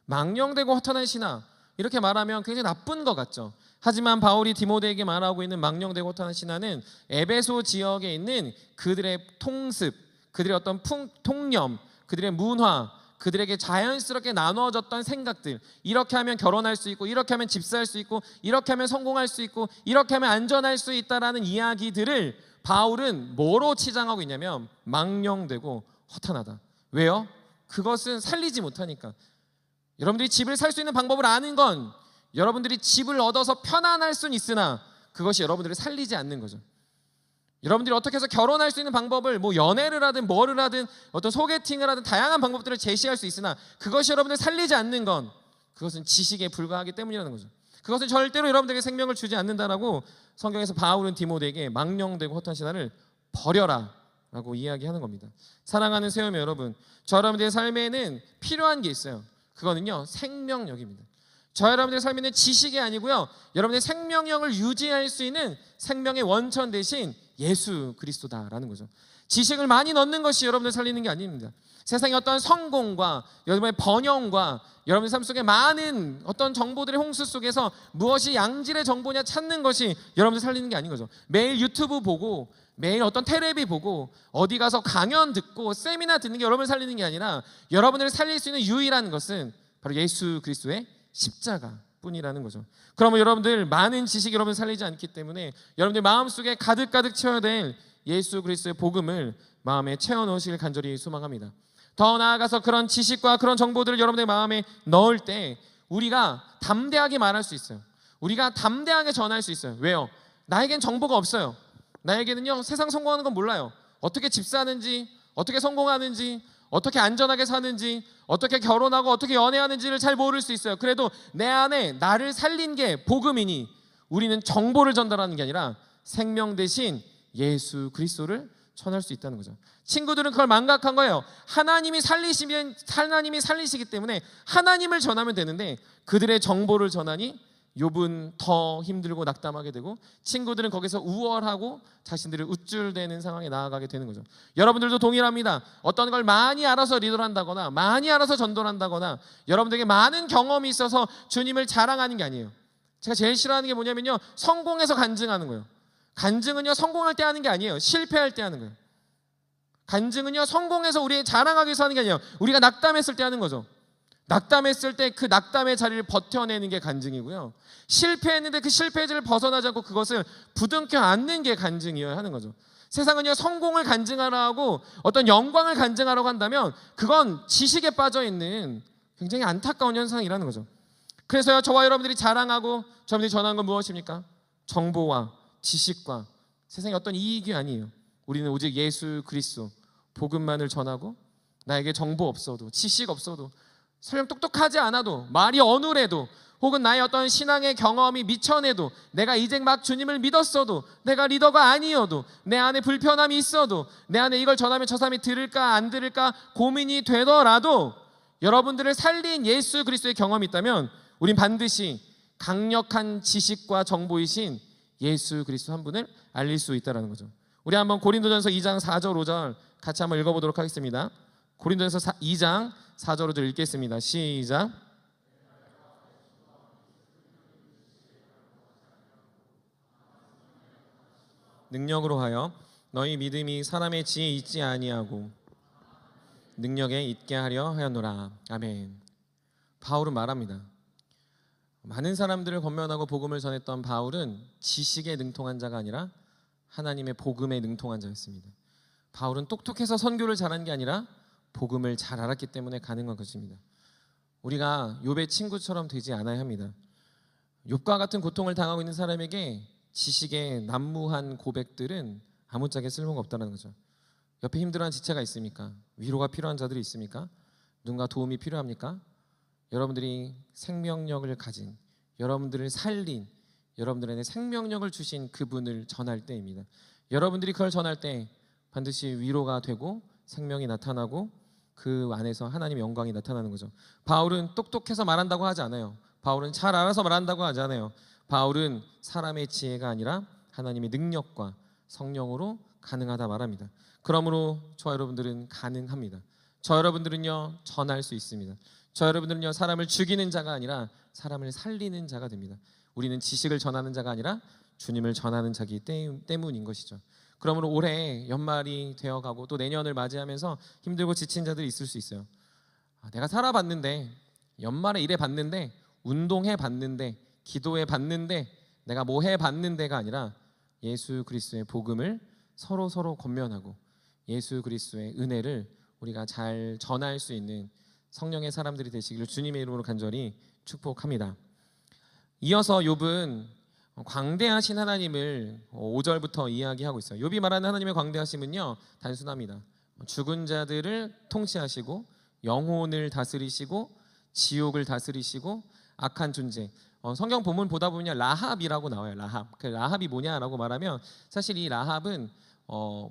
Speaker 2: 망령되고 허탄한 신화, 이렇게 말하면 굉장히 나쁜 것 같죠. 하지만 바울이 디모데에게 말하고 있는 망령되고 허탄한 신화는 에베소 지역에 있는 그들의 통습, 그들의 어떤 통념, 그들의 문화, 그들에게 자연스럽게 나눠졌던 생각들, 이렇게 하면 결혼할 수 있고, 이렇게 하면 집 살 수 있고, 이렇게 하면 성공할 수 있고, 이렇게 하면 안전할 수 있다라는 이야기들을 바울은 뭐로 치장하고 있냐면 망령되고 허탄하다. 왜요? 그것은 살리지 못하니까. 여러분들이 집을 살 수 있는 방법을 아는 건 여러분들이 집을 얻어서 편안할 수는 있으나 그것이 여러분들을 살리지 않는 거죠. 여러분들이 어떻게 해서 결혼할 수 있는 방법을 뭐 연애를 하든 뭐를 하든 어떤 소개팅을 하든 다양한 방법들을 제시할 수 있으나 그것이 여러분들을 살리지 않는 건 그것은 지식에 불과하기 때문이라는 거죠. 그것은 절대로 여러분들에게 생명을 주지 않는다라고 성경에서 바울은 디모데에게 망령되고 허탄한 신화를 버려라 라고 이야기하는 겁니다. 사랑하는 세우며 여러분, 저 여러분들의 삶에는 필요한 게 있어요. 그거는요, 생명력입니다. 저 여러분들의 삶에는 지식이 아니고요, 여러분의 생명력을 유지할 수 있는 생명의 원천 대신 예수 그리스도다라는 거죠. 지식을 많이 넣는 것이 여러분을 살리는 게 아닙니다. 세상의 어떤 성공과 여러분의 번영과 여러분의 삶 속에 많은 어떤 정보들의 홍수 속에서 무엇이 양질의 정보냐 찾는 것이 여러분을 살리는 게 아닌 거죠. 매일 유튜브 보고 매일 어떤 텔레비 보고 어디 가서 강연 듣고 세미나 듣는 게 여러분을 살리는 게 아니라 여러분을 살릴 수 있는 유일한 것은 바로 예수 그리스도의 십자가 뿐이라는 거죠. 그러면 여러분들 많은 지식이 여러분을 살리지 않기 때문에 여러분들 마음속에 가득가득 채워야 될 예수 그리스도의 복음을 마음에 채워넣으시길 간절히 소망합니다. 더 나아가서 그런 지식과 그런 정보들을 여러분의 마음에 넣을 때 우리가 담대하게 말할 수 있어요. 우리가 담대하게 전할 수 있어요. 왜요? 나에겐 정보가 없어요. 나에게는요, 세상 성공하는 건 몰라요. 어떻게 집 사는지, 어떻게 성공하는지, 어떻게 안전하게 사는지, 어떻게 결혼하고 어떻게 연애하는지를 잘 모를 수 있어요. 그래도 내 안에 나를 살린 게 복음이니 우리는 정보를 전달하는 게 아니라 생명 대신 예수 그리스도를 전할 수 있다는 거죠. 친구들은 그걸 망각한 거예요. 하나님이 살리시기 때문에 하나님을 전하면 되는데 그들의 정보를 전하니 욥은 더 힘들고 낙담하게 되고 친구들은 거기서 우월하고 자신들을 우쭐대는 상황에 나아가게 되는 거죠. 여러분들도 동일합니다. 어떤 걸 많이 알아서 리더를 한다거나 많이 알아서 전도를 한다거나 여러분들에게 많은 경험이 있어서 주님을 자랑하는 게 아니에요. 제가 제일 싫어하는 게 뭐냐면요, 성공해서 간증하는 거예요. 간증은요, 성공할 때 하는 게 아니에요. 실패할 때 하는 거예요. 간증은요, 성공해서 우리 자랑하기 위해서 하는 게 아니에요. 우리가 낙담했을 때 하는 거죠. 낙담했을 때 그 낙담의 자리를 버텨내는 게 간증이고요, 실패했는데 그 실패를 벗어나지 않고 그것을 부둥켜 안는 게 간증이어야 하는 거죠. 세상은요, 성공을 간증하라 하고 어떤 영광을 간증하라고 한다면 그건 지식에 빠져있는 굉장히 안타까운 현상이라는 거죠. 그래서요, 저와 여러분들이 자랑하고 여러분들이 전하는 건 무엇입니까? 정보와 지식과 세상의 어떤 이익이 아니에요. 우리는 오직 예수 그리스도 복음만을 전하고 나에게 정보 없어도 지식 없어도 설령 똑똑하지 않아도 말이 어눌해도 혹은 나의 어떤 신앙의 경험이 미천해도 내가 이제 막 주님을 믿었어도 내가 리더가 아니어도 내 안에 불편함이 있어도 내 안에 이걸 전하면 저 사람이 들을까 안 들을까 고민이 되더라도 여러분들을 살린 예수 그리스도의 경험이 있다면 우린 반드시 강력한 지식과 정보이신 예수 그리스도 한 분을 알릴 수 있다는 거죠. 우리 한번 고린도전서 2장 4절 5절 같이 한번 읽어보도록 하겠습니다. 고린도전서 2장 4절 5절 읽겠습니다. 시작. 능력으로 하여 너희 믿음이 사람의 지혜에 있지 아니하고 능력에 있게 하려 하였노라. 아멘. 바울은 말합니다. 많은 사람들을 권면하고 복음을 전했던 바울은 지식에 능통한 자가 아니라 하나님의 복음에 능통한 자였습니다. 바울은 똑똑해서 선교를 잘한 게 아니라 복음을 잘 알았기 때문에 가능한 것입니다. 우리가 욥의 친구처럼 되지 않아야 합니다. 욥과 같은 고통을 당하고 있는 사람에게 지식의 난무한 고백들은 아무짝에 쓸모가 없다는 거죠. 옆에 힘들어하는 지체가 있습니까? 위로가 필요한 자들이 있습니까? 누군가 도움이 필요합니까? 여러분들이 생명력을 가진, 여러분들을 살린, 여러분들에게 생명력을 주신 그분을 전할 때입니다. 여러분들이 그걸 전할 때 반드시 위로가 되고 생명이 나타나고 그 안에서 하나님의 영광이 나타나는 거죠. 바울은 똑똑해서 말한다고 하지 않아요. 바울은 잘 알아서 말한다고 하지 않아요. 바울은 사람의 지혜가 아니라 하나님의 능력과 성령으로 가능하다 말합니다. 그러므로 저 여러분들은 가능합니다. 저 여러분들은요, 전할 수 있습니다. 저 여러분들은요, 사람을 죽이는 자가 아니라 사람을 살리는 자가 됩니다. 우리는 지식을 전하는 자가 아니라 주님을 전하는 자이기 때문인 것이죠. 그러므로 올해 연말이 되어가고 또 내년을 맞이하면서 힘들고 지친 자들이 있을 수 있어요. 내가 살아봤는데, 연말에 일해봤는데, 운동해봤는데, 기도해봤는데, 내가 뭐 해봤는데가 아니라 예수 그리스도의 복음을 서로 권면하고 예수 그리스도의 은혜를 우리가 잘 전할 수 있는 성령의 사람들이 되시기를 주님의 이름으로 간절히 축복합니다. 이어서 욥은 광대하신 하나님을 5절부터 이야기하고 있어요. 욥이 말하는 하나님의 광대하심은요, 단순합니다. 죽은 자들을 통치하시고 영혼을 다스리시고 지옥을 다스리시고 악한 존재. 성경 본문 보다 보면 라합이라고 나와요. 라합. 그 라합이 뭐냐라고 말하면 사실 이 라합은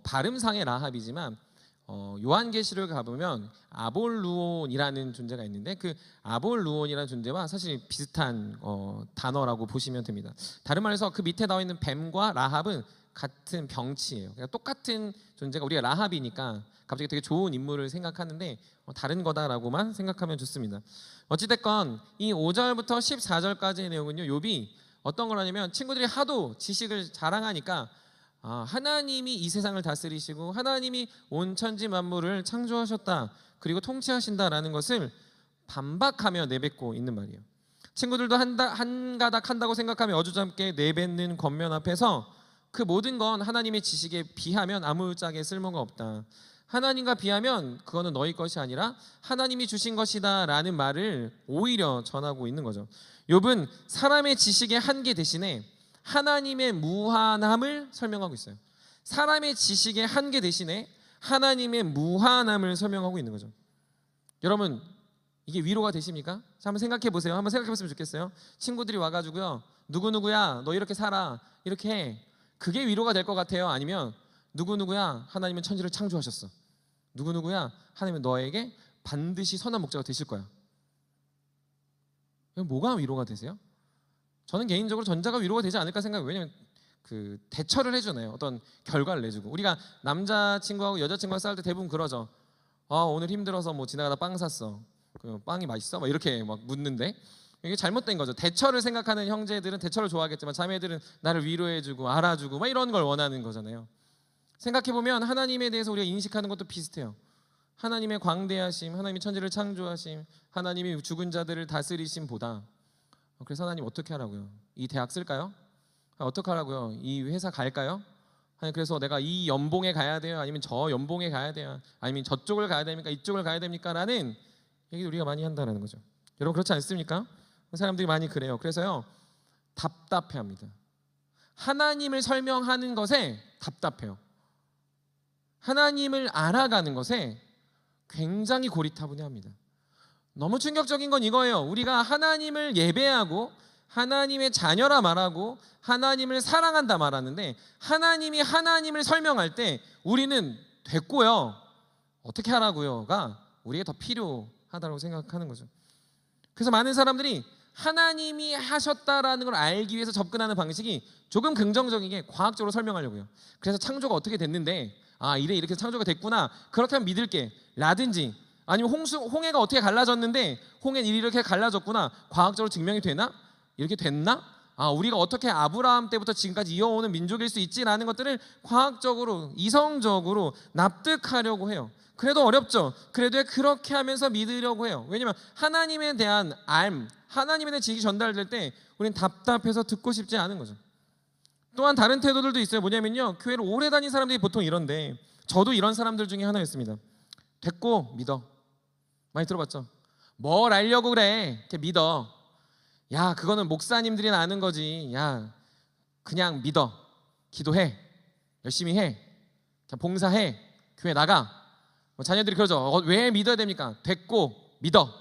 Speaker 2: 발음상의 라합이지만 요한계시록에 가보면 아볼루온이라는 존재가 있는데 그 아볼루온이라는 존재와 사실 비슷한 단어라고 보시면 됩니다. 다른 말해서 그 밑에 나와 있는 뱀과 라합은 같은 병치예요. 그러니까 똑같은 존재가, 우리가 라합이니까 갑자기 되게 좋은 인물을 생각하는데 다른 거다라고만 생각하면 좋습니다. 어찌됐건 이 5절부터 14절까지의 내용은요, 욥이 어떤 걸 하냐면 친구들이 하도 지식을 자랑하니까 하나님이 이 세상을 다스리시고 하나님이 온 천지 만물을 창조하셨다, 그리고 통치하신다라는 것을 반박하며 내뱉고 있는 말이에요. 친구들도 한 가닥 한다고 생각하며 어주잡게 내뱉는 겉면 앞에서 그 모든 건 하나님의 지식에 비하면 아무짝에 쓸모가 없다, 하나님과 비하면 그거는 너희 것이 아니라 하나님이 주신 것이다 라는 말을 오히려 전하고 있는 거죠. 욥은 사람의 지식의 한계 대신에 하나님의 무한함을 설명하고 있어요. 사람의 지식의 한계 대신에 하나님의 무한함을 설명하고 있는 거죠. 여러분, 이게 위로가 되십니까? 자, 한번 생각해 보세요. 한번 생각해 봤으면 좋겠어요. 친구들이 와가지고요, 누구누구야 너 이렇게 살아, 이렇게 해. 그게 위로가 될 것 같아요? 아니면 누구누구야 하나님은 천지를 창조하셨어, 누구누구야 하나님은 너에게 반드시 선한 목자가 되실 거야. 뭐가 위로가 되세요? 저는 개인적으로 전자가 위로가 되지 않을까 생각해요. 왜냐면 그 대처를 해주나요? 어떤 결과를 내주고. 우리가 남자친구하고 여자친구가 싸울 때 대부분 그러죠. 오늘 힘들어서 뭐 지나가다 빵 샀어. 그 빵이 맛있어? 막 이렇게 막 묻는데 이게 잘못된 거죠. 대처를 생각하는 형제들은 대처를 좋아하겠지만 자매들은 나를 위로해주고 알아주고 막 이런 걸 원하는 거잖아요. 생각해보면 하나님에 대해서 우리가 인식하는 것도 비슷해요. 하나님의 광대하심, 하나님이 천지를 창조하심, 하나님이 죽은 자들을 다스리심보다 그래서 하나님 어떻게 하라고요? 이 대학 쓸까요? 어떻게 하라고요? 이 회사 갈까요? 아니 그래서 내가 이 연봉에 가야 돼요? 아니면 저 연봉에 가야 돼요? 아니면 저쪽을 가야 됩니까? 이쪽을 가야 됩니까? 라는 얘기 우리가 많이 한다는 거죠. 여러분 그렇지 않습니까? 사람들이 많이 그래요. 그래서요 답답해합니다. 하나님을 설명하는 것에 답답해요. 하나님을 알아가는 것에 굉장히 고리타분해합니다. 너무 충격적인 건 이거예요. 우리가 하나님을 예배하고 하나님의 자녀라 말하고 하나님을 사랑한다 말하는데 하나님이 하나님을 설명할 때 우리는 됐고요. 어떻게 하라고요가 우리에게 더 필요하다고 생각하는 거죠. 그래서 많은 사람들이 하나님이 하셨다라는 걸 알기 위해서 접근하는 방식이 조금 긍정적이게 과학적으로 설명하려고요. 그래서 창조가 어떻게 됐는데 이렇게 창조가 됐구나. 그렇게 하면 믿을게. 라든지 아니면 홍해가 어떻게 갈라졌는데 홍해는 이렇게 갈라졌구나. 과학적으로 증명이 되나? 이렇게 됐나? 우리가 어떻게 아브라함 때부터 지금까지 이어오는 민족일 수 있지라는 것들을 과학적으로 이성적으로 납득하려고 해요. 그래도 어렵죠. 그래도 그렇게 하면서 믿으려고 해요. 왜냐하면 하나님에 대한 하나님에 대한 지식이 전달될 때 우리는 답답해서 듣고 싶지 않은 거죠. 또한 다른 태도들도 있어요. 뭐냐면요, 교회를 오래 다닌 사람들이 보통 이런데 저도 이런 사람들 중에 하나였습니다. 됐고 믿어. 많이 들어봤죠? 뭘 알려고 그래? 이렇게 믿어. 야, 그거는 목사님들이나 아는 거지. 야, 그냥 믿어. 기도해. 열심히 해. 그냥 봉사해. 교회 나가. 자녀들이 그러죠. 왜 믿어야 됩니까? 됐고 믿어.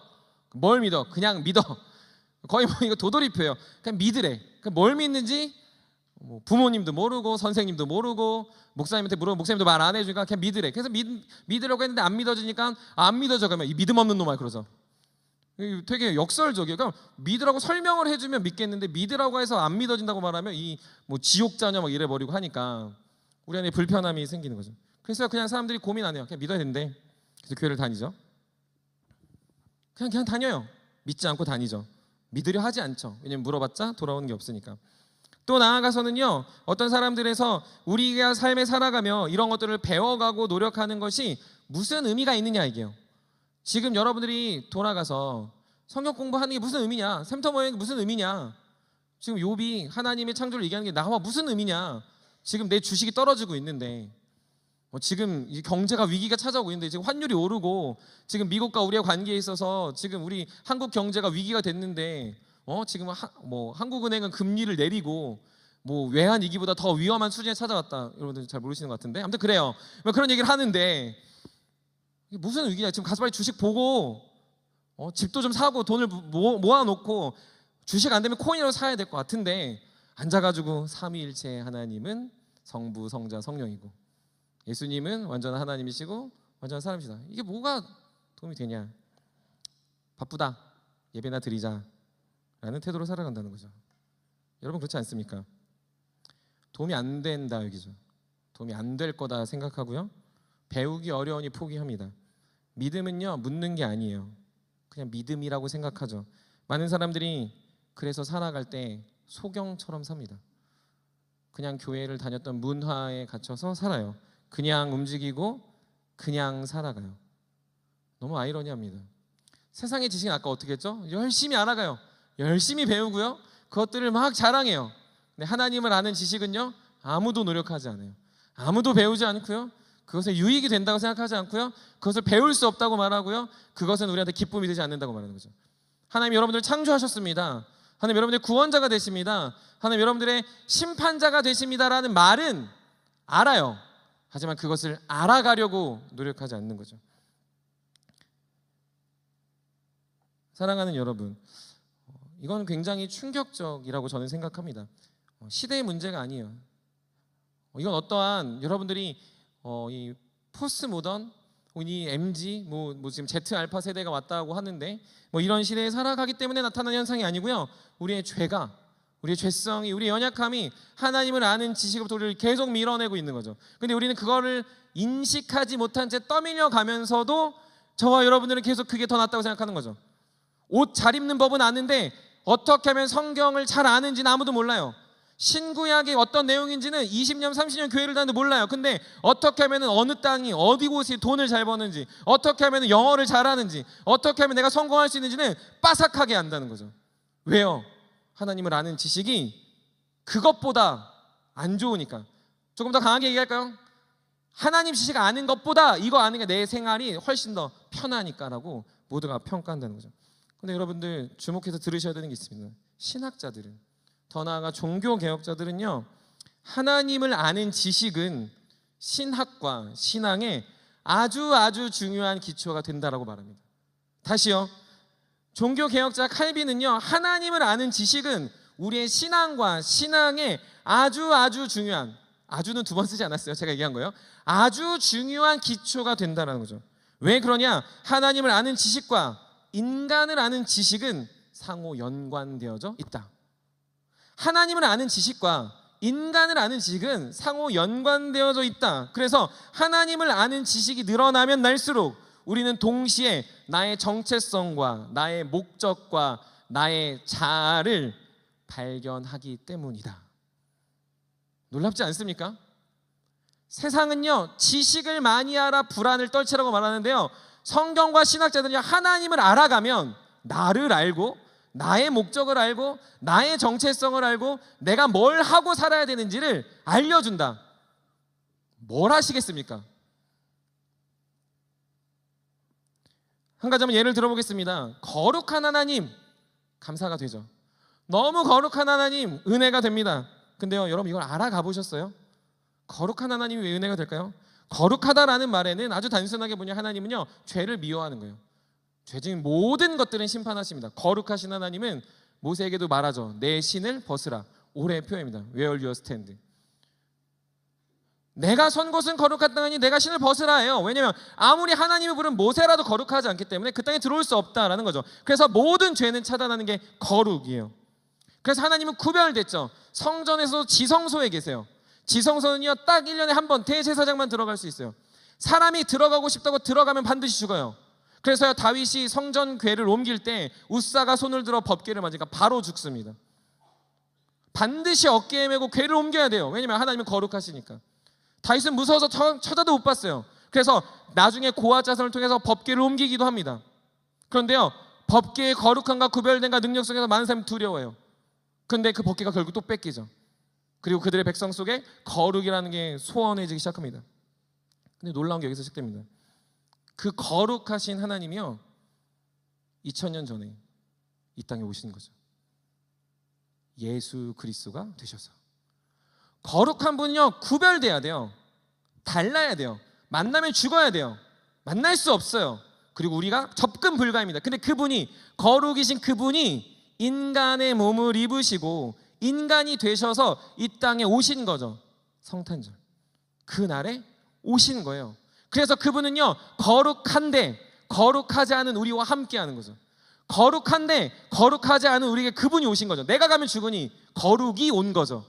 Speaker 2: 뭘 믿어? 그냥 믿어. 거의 뭐 이거 도돌이표예요. 그냥 믿으래. 그냥 뭘 믿는지 부모님도 모르고 선생님도 모르고 목사님한테 물어보면 목사님도 말 안 해주니까 그냥 믿으래. 그래서 믿으려고 했는데 안 믿어지니까 안 믿어져. 그러면 이 믿음 없는 놈아 그러죠. 되게 역설적이에요. 그러니까 믿으라고 설명을 해주면 믿겠는데 믿으라고 해서 안 믿어진다고 말하면 이 뭐 지옥 자녀 막 이래 버리고 하니까 우리 안에 불편함이 생기는 거죠. 그래서 그냥 사람들이 고민 안 해요. 그냥 믿어야 된대. 그래서 교회를 다니죠. 그냥 다녀요. 믿지 않고 다니죠. 믿으려 하지 않죠. 왜냐면 물어봤자 돌아오는 게 없으니까. 또 나아가서는요, 어떤 사람들에서 우리가 삶에 살아가며 이런 것들을 배워가고 노력하는 것이 무슨 의미가 있느냐 이게요. 지금 여러분들이 돌아가서 성경 공부하는 게 무슨 의미냐, 샘터 모임이 무슨 의미냐, 지금 욥이 하나님의 창조를 얘기하는 게 나와 무슨 의미냐, 지금 내 주식이 떨어지고 있는데 지금 경제가 위기가 찾아오고 있는데 지금 환율이 오르고 지금 미국과 우리의 관계에 있어서 지금 우리 한국 경제가 위기가 됐는데 지금 한국은행은 금리를 내리고 외환 위기보다 더 위험한 수준에 찾아왔다. 여러분들 잘 모르시는 것 같은데 아무튼 그래요. 그런 얘기를 하는데 이게 무슨 위기냐. 지금 가서 빨리 주식 보고 집도 좀 사고 돈을 모아놓고 주식 안 되면 코인으로 사야 될 것 같은데 앉아가지고 삼위일체 하나님은 성부 성자 성령이고 예수님은 완전한 하나님이시고 완전한 사람이시다. 이게 뭐가 도움이 되냐. 바쁘다. 예배나 드리자 라는 태도로 살아간다는 거죠. 여러분 그렇지 않습니까? 도움이 안 된다 여기죠. 도움이 안 될 거다 생각하고요. 배우기 어려우니 포기합니다. 믿음은요 묻는 게 아니에요. 그냥 믿음이라고 생각하죠. 많은 사람들이 그래서 살아갈 때 소경처럼 삽니다. 그냥 교회를 다녔던 문화에 갇혀서 살아요. 그냥 움직이고 그냥 살아가요. 너무 아이러니합니다. 세상의 지식은 아까 어떻게 했죠? 열심히 알아가요. 열심히 배우고요. 그것들을 막 자랑해요. 근데 하나님을 아는 지식은요 아무도 노력하지 않아요. 아무도 배우지 않고요. 그것에 유익이 된다고 생각하지 않고요. 그것을 배울 수 없다고 말하고요. 그것은 우리한테 기쁨이 되지 않는다고 말하는 거죠. 하나님 여러분들 창조하셨습니다. 하나님 여러분들 구원자가 되십니다. 하나님 여러분들의 심판자가 되십니다라는 말은 알아요. 하지만 그것을 알아가려고 노력하지 않는 거죠. 사랑하는 여러분, 이건 굉장히 충격적이라고 저는 생각합니다. 시대의 문제가 아니에요. 이건 어떠한 여러분들이 이 포스트 모던, 이 MG, 지금 Z 알파 세대가 왔다고 하는데 이런 시대에 살아가기 때문에 나타나는 현상이 아니고요. 우리의 죄가 우리의 죄성이, 우리의 연약함이 하나님을 아는 지식으로부터 우리를 계속 밀어내고 있는 거죠. 근데 우리는 그거를 인식하지 못한 채 떠밀려 가면서도 저와 여러분들은 계속 그게 더 낫다고 생각하는 거죠. 옷 잘 입는 법은 아는데 어떻게 하면 성경을 잘 아는지는 아무도 몰라요. 신구약이 어떤 내용인지는 20년 30년 교회를 다녀도 몰라요. 근데 어떻게 하면 어느 땅이 어디 곳이 돈을 잘 버는지, 어떻게 하면 영어를 잘하는지, 어떻게 하면 내가 성공할 수 있는지는 빠삭하게 안다는 거죠. 왜요? 하나님을 아는 지식이 그것보다 안 좋으니까. 조금 더 강하게 얘기할까요? 하나님 지식 아는 것보다 이거 아는 게 내 생활이 훨씬 더 편하니까라고 모두가 평가한다는 거죠. 근데 여러분들 주목해서 들으셔야 되는 게 있습니다. 신학자들은, 더 나아가 종교개혁자들은요, 하나님을 아는 지식은 신학과 신앙의 아주 중요한 기초가 된다라고 말합니다. 다시요, 종교개혁자 칼빈은요, 하나님을 아는 지식은 우리의 신앙과 신앙의 아주 중요한, 아주는 두 번 쓰지 않았어요. 제가 얘기한 거예요. 아주 중요한 기초가 된다는 거죠. 왜 그러냐? 하나님을 아는 지식과 인간을 아는 지식은 상호 연관되어져 있다. 하나님을 아는 지식과 인간을 아는 지식은 상호 연관되어져 있다. 그래서 하나님을 아는 지식이 늘어나면 날수록 우리는 동시에 나의 정체성과 나의 목적과 나의 자아를 발견하기 때문이다. 놀랍지 않습니까? 세상은요, 지식을 많이 알아 불안을 떨치라고 말하는데요, 성경과 신학자들은요, 하나님을 알아가면 나를 알고 나의 목적을 알고 나의 정체성을 알고 내가 뭘 하고 살아야 되는지를 알려준다. 뭘 하시겠습니까? 한 가지 한번 예를 들어보겠습니다. 거룩한 하나님, 감사가 되죠. 너무 거룩한 하나님, 은혜가 됩니다. 근데요, 여러분 이걸 알아가 보셨어요? 거룩한 하나님이 왜 은혜가 될까요? 거룩하다라는 말에는 아주 단순하게 보면 하나님은요, 죄를 미워하는 거예요. 죄 중 모든 것들은 심판하십니다. 거룩하신 하나님은 모세에게도 말하죠. 내 신을 벗으라. 올해의 표현입니다. Where your stand. 내가 선 곳은 거룩한 땅이니 내가 신을 벗으라 해요. 왜냐하면 아무리 하나님이 부른 모세라도 거룩하지 않기 때문에 그 땅에 들어올 수 없다라는 거죠. 그래서 모든 죄는 차단하는 게 거룩이에요. 그래서 하나님은 구별됐죠. 성전에서도 지성소에 계세요. 지성소는요, 딱 1년에 한 번 대제사장만 들어갈 수 있어요. 사람이 들어가고 싶다고 들어가면 반드시 죽어요. 그래서요, 다윗이 성전 궤를 옮길 때 우사가 손을 들어 법궤를 맞으니까 바로 죽습니다. 반드시 어깨에 메고 궤를 옮겨야 돼요. 왜냐하면 하나님은 거룩하시니까. 다윗은 무서워서 쳐다도 못 봤어요. 그래서 나중에 고아자선을 통해서 법궤를 옮기기도 합니다. 그런데요, 법궤의 거룩함과 구별됨과 능력 속에서 많은 사람이 두려워해요. 그런데 그 법궤가 결국 또 뺏기죠. 그리고 그들의 백성 속에 거룩이라는 게 소원해지기 시작합니다. 근데 놀라운 게 여기서 시작됩니다. 그 거룩하신 하나님이요, 2000년 전에 이 땅에 오신 거죠. 예수 그리스도가 되셔서. 거룩한 분은요, 구별돼야 돼요. 달라야 돼요. 만나면 죽어야 돼요. 만날 수 없어요. 그리고 우리가 접근 불가입니다. 근데 그분이, 거룩이신 그분이 인간의 몸을 입으시고 인간이 되셔서 이 땅에 오신 거죠. 성탄절 그날에 오신 거예요. 그래서 그분은요, 거룩한데 거룩하지 않은 우리와 함께 하는 거죠. 거룩한데 거룩하지 않은 우리에게 그분이 오신 거죠. 내가 가면 죽으니 거룩이 온 거죠.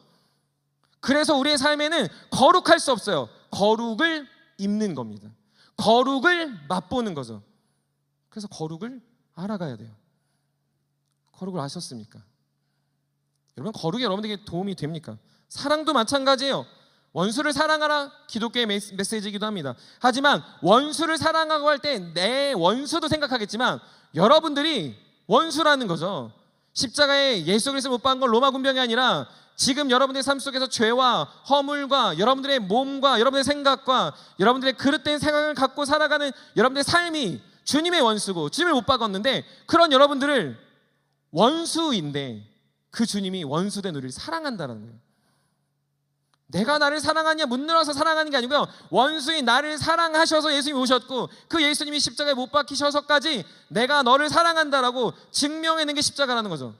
Speaker 2: 그래서 우리의 삶에는 거룩할 수 없어요. 거룩을 입는 겁니다. 거룩을 맛보는 거죠. 그래서 거룩을 알아가야 돼요. 거룩을 아셨습니까? 여러분, 거룩이 여러분에게 도움이 됩니까? 사랑도 마찬가지예요. 원수를 사랑하라, 기독교의 메시지이기도 합니다. 하지만 원수를 사랑하고 할 때 내 원수도 생각하겠지만 여러분들이 원수라는 거죠. 십자가에 예수 그리스도 못 박은 건 로마 군병이 아니라 지금 여러분들의 삶 속에서 죄와 허물과 여러분들의 몸과 여러분들의 생각과 여러분들의 그릇된 생각을 갖고 살아가는 여러분들의 삶이 주님의 원수고 주님을 못 박았는데, 그런 여러분들을 원수인데 그 주님이 원수된 우리를 사랑한다는 거예요. 내가 나를 사랑하냐 묻는어서 사랑하는 게 아니고요, 원수인 나를 사랑하셔서 예수님이 오셨고 그 예수님이 십자가에 못 박히셔서까지 내가 너를 사랑한다라고 증명해낸 게 십자가라는 거죠.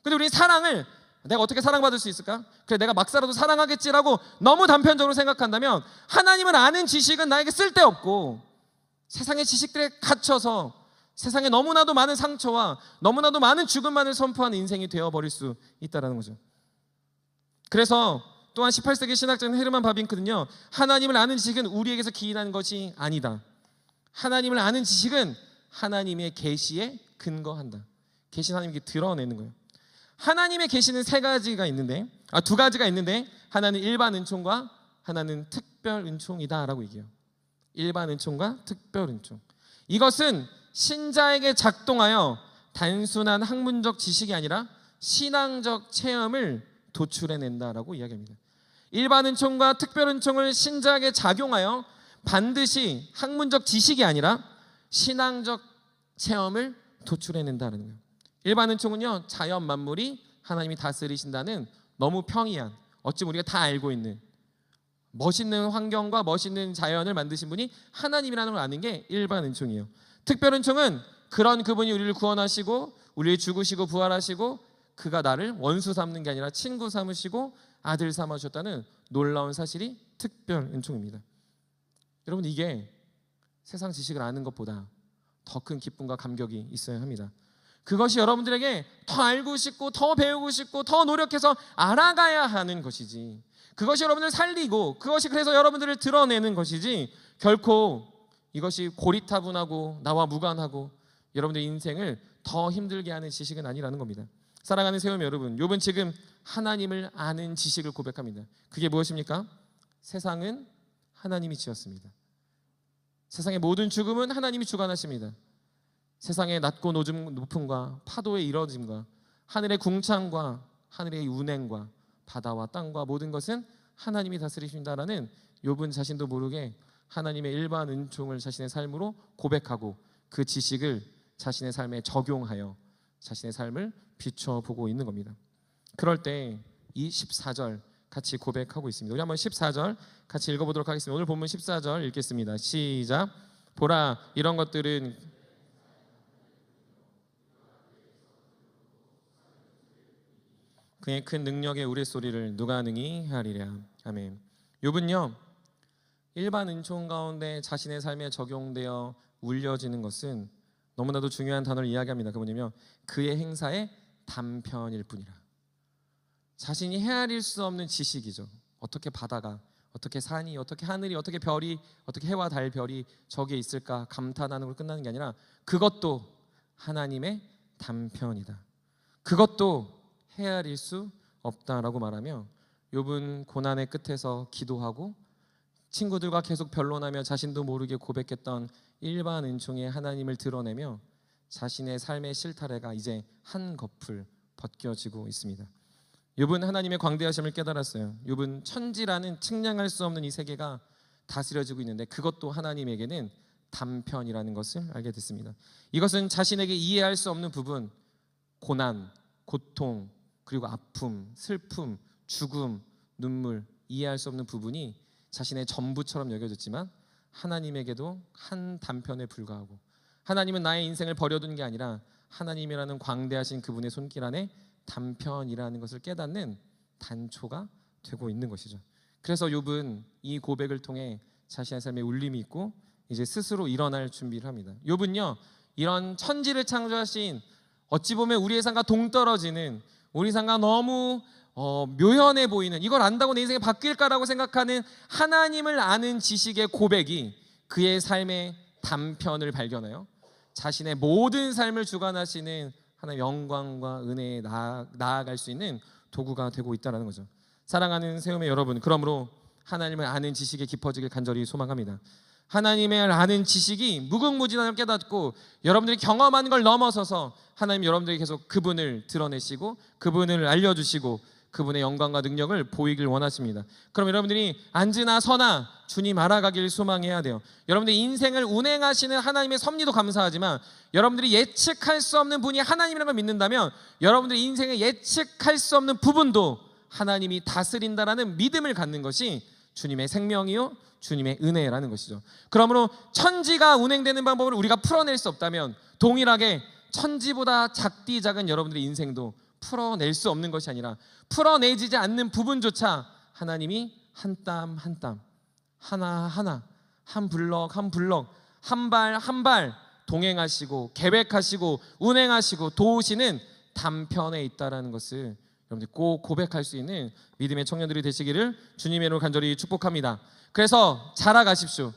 Speaker 2: 근데 우리 사랑을 내가 어떻게 사랑받을 수 있을까? 그래, 내가 막 살아도 사랑하겠지라고 너무 단편적으로 생각한다면 하나님을 아는 지식은 나에게 쓸데없고 세상의 지식들에 갇혀서 세상에 너무나도 많은 상처와 너무나도 많은 죽음만을 선포하는 인생이 되어버릴 수 있다는 거죠. 그래서 또한 18세기 신학자인 헤르만 바빙크는요, 하나님을 아는 지식은 우리에게서 기인하는 것이 아니다. 하나님을 아는 지식은 하나님의 계시에 근거한다. 계시는 하나님께 드러내는 거예요. 하나님의 계시는 두 가지가 있는데 하나는 일반 은총과 하나는 특별 은총이다라고 얘기해요. 일반 은총과 특별 은총. 이것은 신자에게 작동하여 단순한 학문적 지식이 아니라 신앙적 체험을 도출해낸다라고 이야기합니다. 일반 은총과 특별 은총을 신자에게 작용하여 반드시 학문적 지식이 아니라 신앙적 체험을 도출해낸다는 거예요. 일반 은총은요, 자연 만물이 하나님이 다스리신다는 너무 평이한, 어찌 우리가 다 알고 있는 멋있는 환경과 멋있는 자연을 만드신 분이 하나님이라는 걸 아는 게 일반 은총이에요. 특별 은총은 그런 그분이 우리를 구원하시고 우리를 죽으시고 부활하시고 그가 나를 원수 삼는 게 아니라 친구 삼으시고 아들 삼으셨다는 놀라운 사실이 특별 은총입니다. 여러분, 이게 세상 지식을 아는 것보다 더 큰 기쁨과 감격이 있어야 합니다. 그것이 여러분들에게 더 알고 싶고 더 배우고 싶고 더 노력해서 알아가야 하는 것이지, 그것이 여러분을 살리고 그것이 그래서 여러분들을 드러내는 것이지, 결코 이것이 고리타분하고 나와 무관하고 여러분들의 인생을 더 힘들게 하는 지식은 아니라는 겁니다. 사랑하는 세움 여러분, 욥은 지금 하나님을 아는 지식을 고백합니다. 그게 무엇입니까? 세상은 하나님이 지었습니다. 세상의 모든 죽음은 하나님이 주관하십니다. 세상의 낮고 높음과 파도의 이뤄짐과 하늘의 궁창과 하늘의 운행과 바다와 땅과 모든 것은 하나님이 다스리신다라는 욥은 자신도 모르게 하나님의 일반 은총을 자신의 삶으로 고백하고 그 지식을 자신의 삶에 적용하여 자신의 삶을 비춰보고 있는 겁니다. 그럴 때 이 14절 같이 고백하고 있습니다. 우리 한번 14절 같이 읽어보도록 하겠습니다. 오늘 본문 14절 읽겠습니다. 시작. 보라, 이런 것들은 그의 큰 능력의 우레소리를 누가 능히 헤아리랴. 아멘. 욥은요, 일반 은총 가운데 자신의 삶에 적용되어 울려지는 것은 너무나도 중요한 단어를 이야기합니다. 그 뭐냐면 그의 행사의 단편일 뿐이라. 자신이 헤아릴 수 없는 지식이죠. 어떻게 바다가, 어떻게 산이, 어떻게 하늘이, 어떻게 별이, 어떻게 해와 달 별이 저기에 있을까 감탄하는 걸 끝나는 게 아니라 그것도 하나님의 단편이다. 그것도 헤아릴 수 없다라고 말하며 욥은 고난의 끝에서 기도하고 친구들과 계속 변론하며 자신도 모르게 고백했던 일반 은총의 하나님을 드러내며 자신의 삶의 실타래가 이제 한꺼풀 벗겨지고 있습니다. 욥은 하나님의 광대하심을 깨달았어요. 욥은 천지라는 측량할 수 없는 이 세계가 다스려지고 있는데 그것도 하나님에게는 단편이라는 것을 알게 됐습니다. 이것은 자신에게 이해할 수 없는 부분, 고난, 고통, 그리고 아픔, 슬픔, 죽음, 눈물, 이해할 수 없는 부분이 자신의 전부처럼 여겨졌지만 하나님에게도 한 단편에 불과하고, 하나님은 나의 인생을 버려둔 게 아니라 하나님이라는 광대하신 그분의 손길 안에 단편이라는 것을 깨닫는 단초가 되고 있는 것이죠. 그래서 욥은 이 고백을 통해 자신의 삶에 울림이 있고 이제 스스로 일어날 준비를 합니다. 욥은요, 이런 천지를 창조하신, 어찌 보면 우리의 삶과 동떨어지는, 우리 삶과 너무 묘연해 보이는, 이걸 안다고 내 인생이 바뀔까라고 생각하는 하나님을 아는 지식의 고백이 그의 삶의 단편을 발견하여 자신의 모든 삶을 주관하시는 하나님의 영광과 은혜에 나아갈 수 있는 도구가 되고 있다는 거죠. 사랑하는 세움의 여러분, 그러므로 하나님을 아는 지식이 깊어지길 간절히 소망합니다. 하나님을 아는 지식이 무궁무진함을 깨닫고 여러분들이 경험한 걸 넘어서서 하나님 여러분들이 계속 그분을 드러내시고 그분을 알려주시고 그분의 영광과 능력을 보이길 원하십니다. 그럼 여러분들이 앉으나 서나 주님 알아가길 소망해야 돼요. 여러분들이 인생을 운행하시는 하나님의 섭리도 감사하지만 여러분들이 예측할 수 없는 분이 하나님이라는 걸 믿는다면 여러분들이 인생에 예측할 수 없는 부분도 하나님이 다스린다라는 믿음을 갖는 것이 주님의 생명이요 주님의 은혜라는 것이죠. 그러므로 천지가 운행되는 방법을 우리가 풀어낼 수 없다면 동일하게 천지보다 작디 작은 여러분들의 인생도 풀어낼 수 없는 것이 아니라 풀어내지지 않는 부분조차 하나님이 한 땀 한 땀, 하나하나, 한 블럭 한 블럭, 한 발 한 발 동행하시고 계획하시고 운행하시고 도우시는 단편에 있다라는 것을 여러분들 꼭 고백할 수 있는 믿음의 청년들이 되시기를 주님의 이름으로 간절히 축복합니다. 그래서 자라가십시오.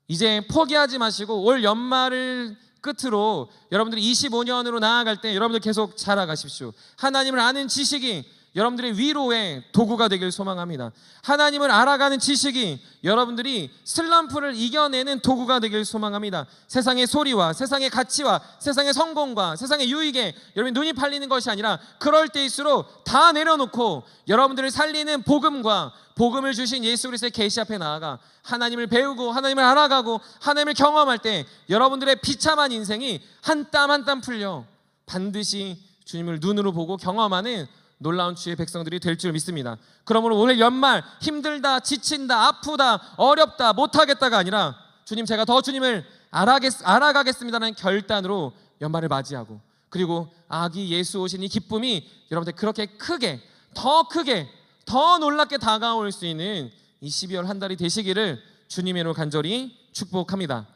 Speaker 2: 이제 포기하지 마시고 올 연말을 끝으로 여러분들이 25년으로 나아갈 때 여러분들 계속 자라가십시오. 하나님을 아는 지식이 여러분들의 위로의 도구가 되길 소망합니다. 하나님을 알아가는 지식이 여러분들이 슬럼프를 이겨내는 도구가 되길 소망합니다. 세상의 소리와 세상의 가치와 세상의 성공과 세상의 유익에 여러분이 눈이 팔리는 것이 아니라 그럴 때일수록 다 내려놓고 여러분들을 살리는 복음과 복음을 주신 예수 그리스도의 계시 앞에 나아가 하나님을 배우고 하나님을 알아가고 하나님을 경험할 때 여러분들의 비참한 인생이 한 땀 한 땀 풀려 반드시 주님을 눈으로 보고 경험하는 놀라운 주의 백성들이 될 줄 믿습니다. 그러므로 오늘 연말 힘들다, 지친다, 아프다, 어렵다, 못하겠다가 아니라 주님 제가 더 주님을 알아가겠습니다라는 결단으로 연말을 맞이하고 그리고 아기 예수 오신 이 기쁨이 여러분들 그렇게 크게 더 놀랍게 다가올 수 있는 이 12월 한 달이 되시기를 주님의 이름으로 간절히 축복합니다.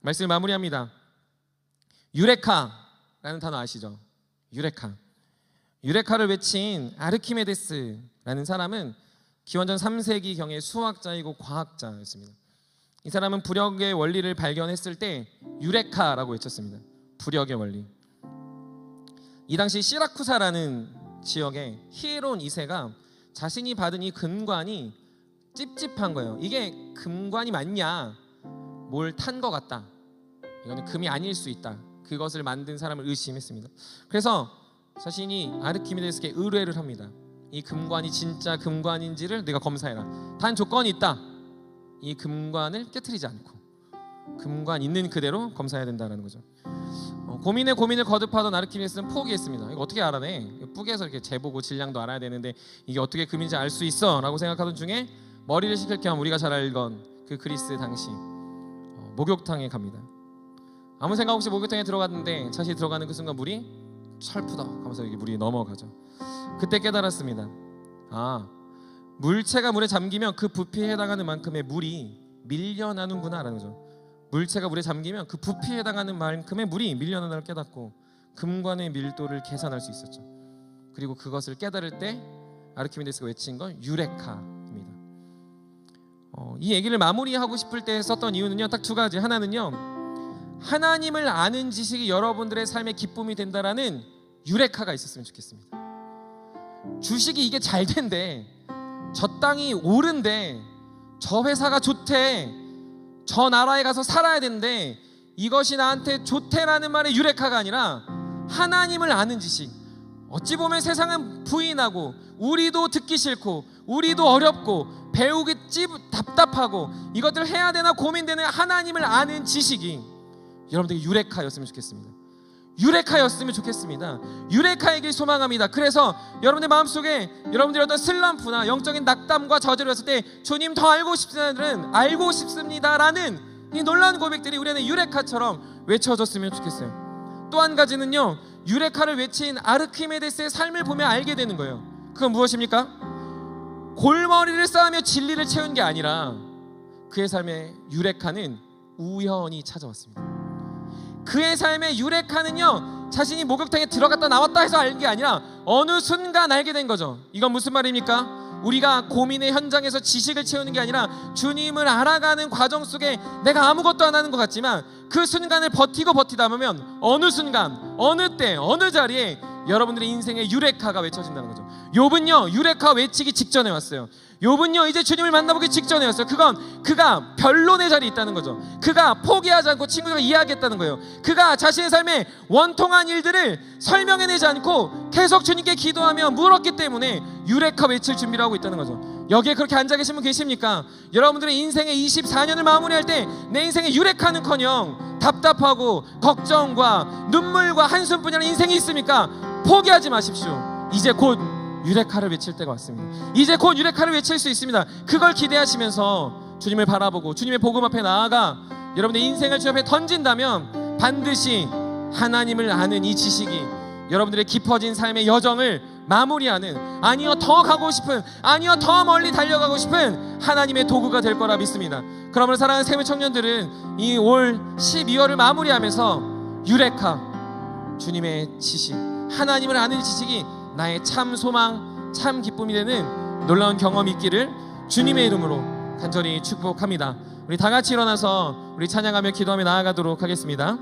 Speaker 2: 말씀을 마무리합니다. 유레카라는 단어 아시죠? 유레카를 외친 아르키메데스라는 사람은 기원전 3세기경의 수학자이고 과학자였습니다. 이 사람은 부력의 원리를 발견했을 때 유레카라고 외쳤습니다. 부력의 원리. 이 당시 시라쿠사라는 지역의 히에론 2세가 자신이 받은 이 금관이 찝찝한 거예요. 이게 금관이 맞냐? 뭘 탄 것 같다. 이거는 금이 아닐 수 있다. 그것을 만든 사람을 의심했습니다. 그래서 자신이 아르키메데스에게 의뢰를 합니다. 이 금관이 진짜 금관인지를 내가 검사해라. 단 조건이 있다. 이 금관을 깨트리지 않고 금관 있는 그대로 검사해야 된다는 거죠. 고민을 거듭하던 아르키메데스는 포기했습니다. 이거 어떻게 알아내? 뿌개서 이렇게 재보고 질량도 알아야 되는데 이게 어떻게 금인지 알 수 있어? 라고 생각하던 중에 머리를 식힐 겸 우리가 잘 알던 그 그리스 당시 목욕탕에 갑니다. 아무 생각 없이 목욕탕에 들어갔는데 자신이 들어가는 그 순간 물이 철푸덕 하면서 여기 물이 넘어가죠. 그때 깨달았습니다. 물체가 물에 잠기면 그 부피에 해당하는 만큼의 물이 밀려나는구나 라는 거죠. 물체가 물에 잠기면 그 부피에 해당하는 만큼의 물이 밀려나는 걸 깨닫고 금관의 밀도를 계산할 수 있었죠. 그리고 그것을 깨달을 때 아르키메데스가 외친 건 유레카입니다. 이 얘기를 마무리하고 싶을 때 썼던 이유는요, 딱 두 가지. 하나는요, 하나님을 아는 지식이 여러분들의 삶의 기쁨이 된다라는 유레카가 있었으면 좋겠습니다. 주식이 이게 잘 된대, 저 땅이 오른대, 저 회사가 좋대, 저 나라에 가서 살아야 된대, 이것이 나한테 좋대라는 말의 유레카가 아니라 하나님을 아는 지식. 어찌 보면 세상은 부인하고 우리도 듣기 싫고 우리도 어렵고 배우기 답답하고 이것들 해야 되나 고민되는 하나님을 아는 지식이 여러분들이 유레카였으면 좋겠습니다. 유레카의 길 소망합니다. 그래서 여러분들 마음속에 여러분들의 어떤 슬럼프나 영적인 낙담과 저주를 했을 때 주님 더 알고 싶습니다라는 이 놀라운 고백들이 우리 안에 유레카처럼 외쳐졌으면 좋겠어요. 또 한 가지는요, 유레카를 외친 아르키메데스의 삶을 보면 알게 되는 거예요. 그건 무엇입니까? 골머리를 쌓으며 진리를 채운 게 아니라 그의 삶의 유레카는 우연히 찾아왔습니다. 그의 삶의 유레카는요, 자신이 목욕탕에 들어갔다 나왔다 해서 알 게 아니라 어느 순간 알게 된 거죠. 이건 무슨 말입니까? 우리가 고민의 현장에서 지식을 채우는 게 아니라 주님을 알아가는 과정 속에 내가 아무것도 안 하는 것 같지만 그 순간을 버티다 보면 어느 순간, 어느 때, 어느 자리에 여러분들의 인생의 유레카가 외쳐진다는 거죠. 욥은요, 유레카 외치기 직전에 왔어요. 욥은요, 이제 주님을 만나보기 직전에 왔어요. 그건 그가 변론의 자리에 있다는 거죠. 그가 포기하지 않고 친구들과 이야기했다는 거예요. 그가 자신의 삶에 원통한 일들을 설명해내지 않고 계속 주님께 기도하며 물었기 때문에 유레카 외칠 준비를 하고 있다는 거죠. 여기에 그렇게 앉아 계신 분 계십니까? 여러분들의 인생의 24년을 마무리할 때 내 인생의 유레카는커녕 답답하고 걱정과 눈물과 한숨뿐이 인생이 있습니까? 포기하지 마십시오. 이제 곧 유레카를 외칠 때가 왔습니다. 이제 곧 유레카를 외칠 수 있습니다. 그걸 기대하시면서 주님을 바라보고 주님의 복음 앞에 나아가 여러분의 인생을 주 앞에 던진다면 반드시 하나님을 아는 이 지식이 여러분들의 깊어진 삶의 여정을 마무리하는, 아니요 더 가고 싶은, 아니요 더 멀리 달려가고 싶은 하나님의 도구가 될 거라 믿습니다. 그러므로 사랑하는 세무 청년들은 이 올 12월을 마무리하면서 유레카, 주님의 지식, 하나님을 아는 지식이 나의 참 소망, 참 기쁨이 되는 놀라운 경험이 있기를 주님의 이름으로 간절히 축복합니다. 우리 다 같이 일어나서 우리 찬양하며 기도하며 나아가도록 하겠습니다.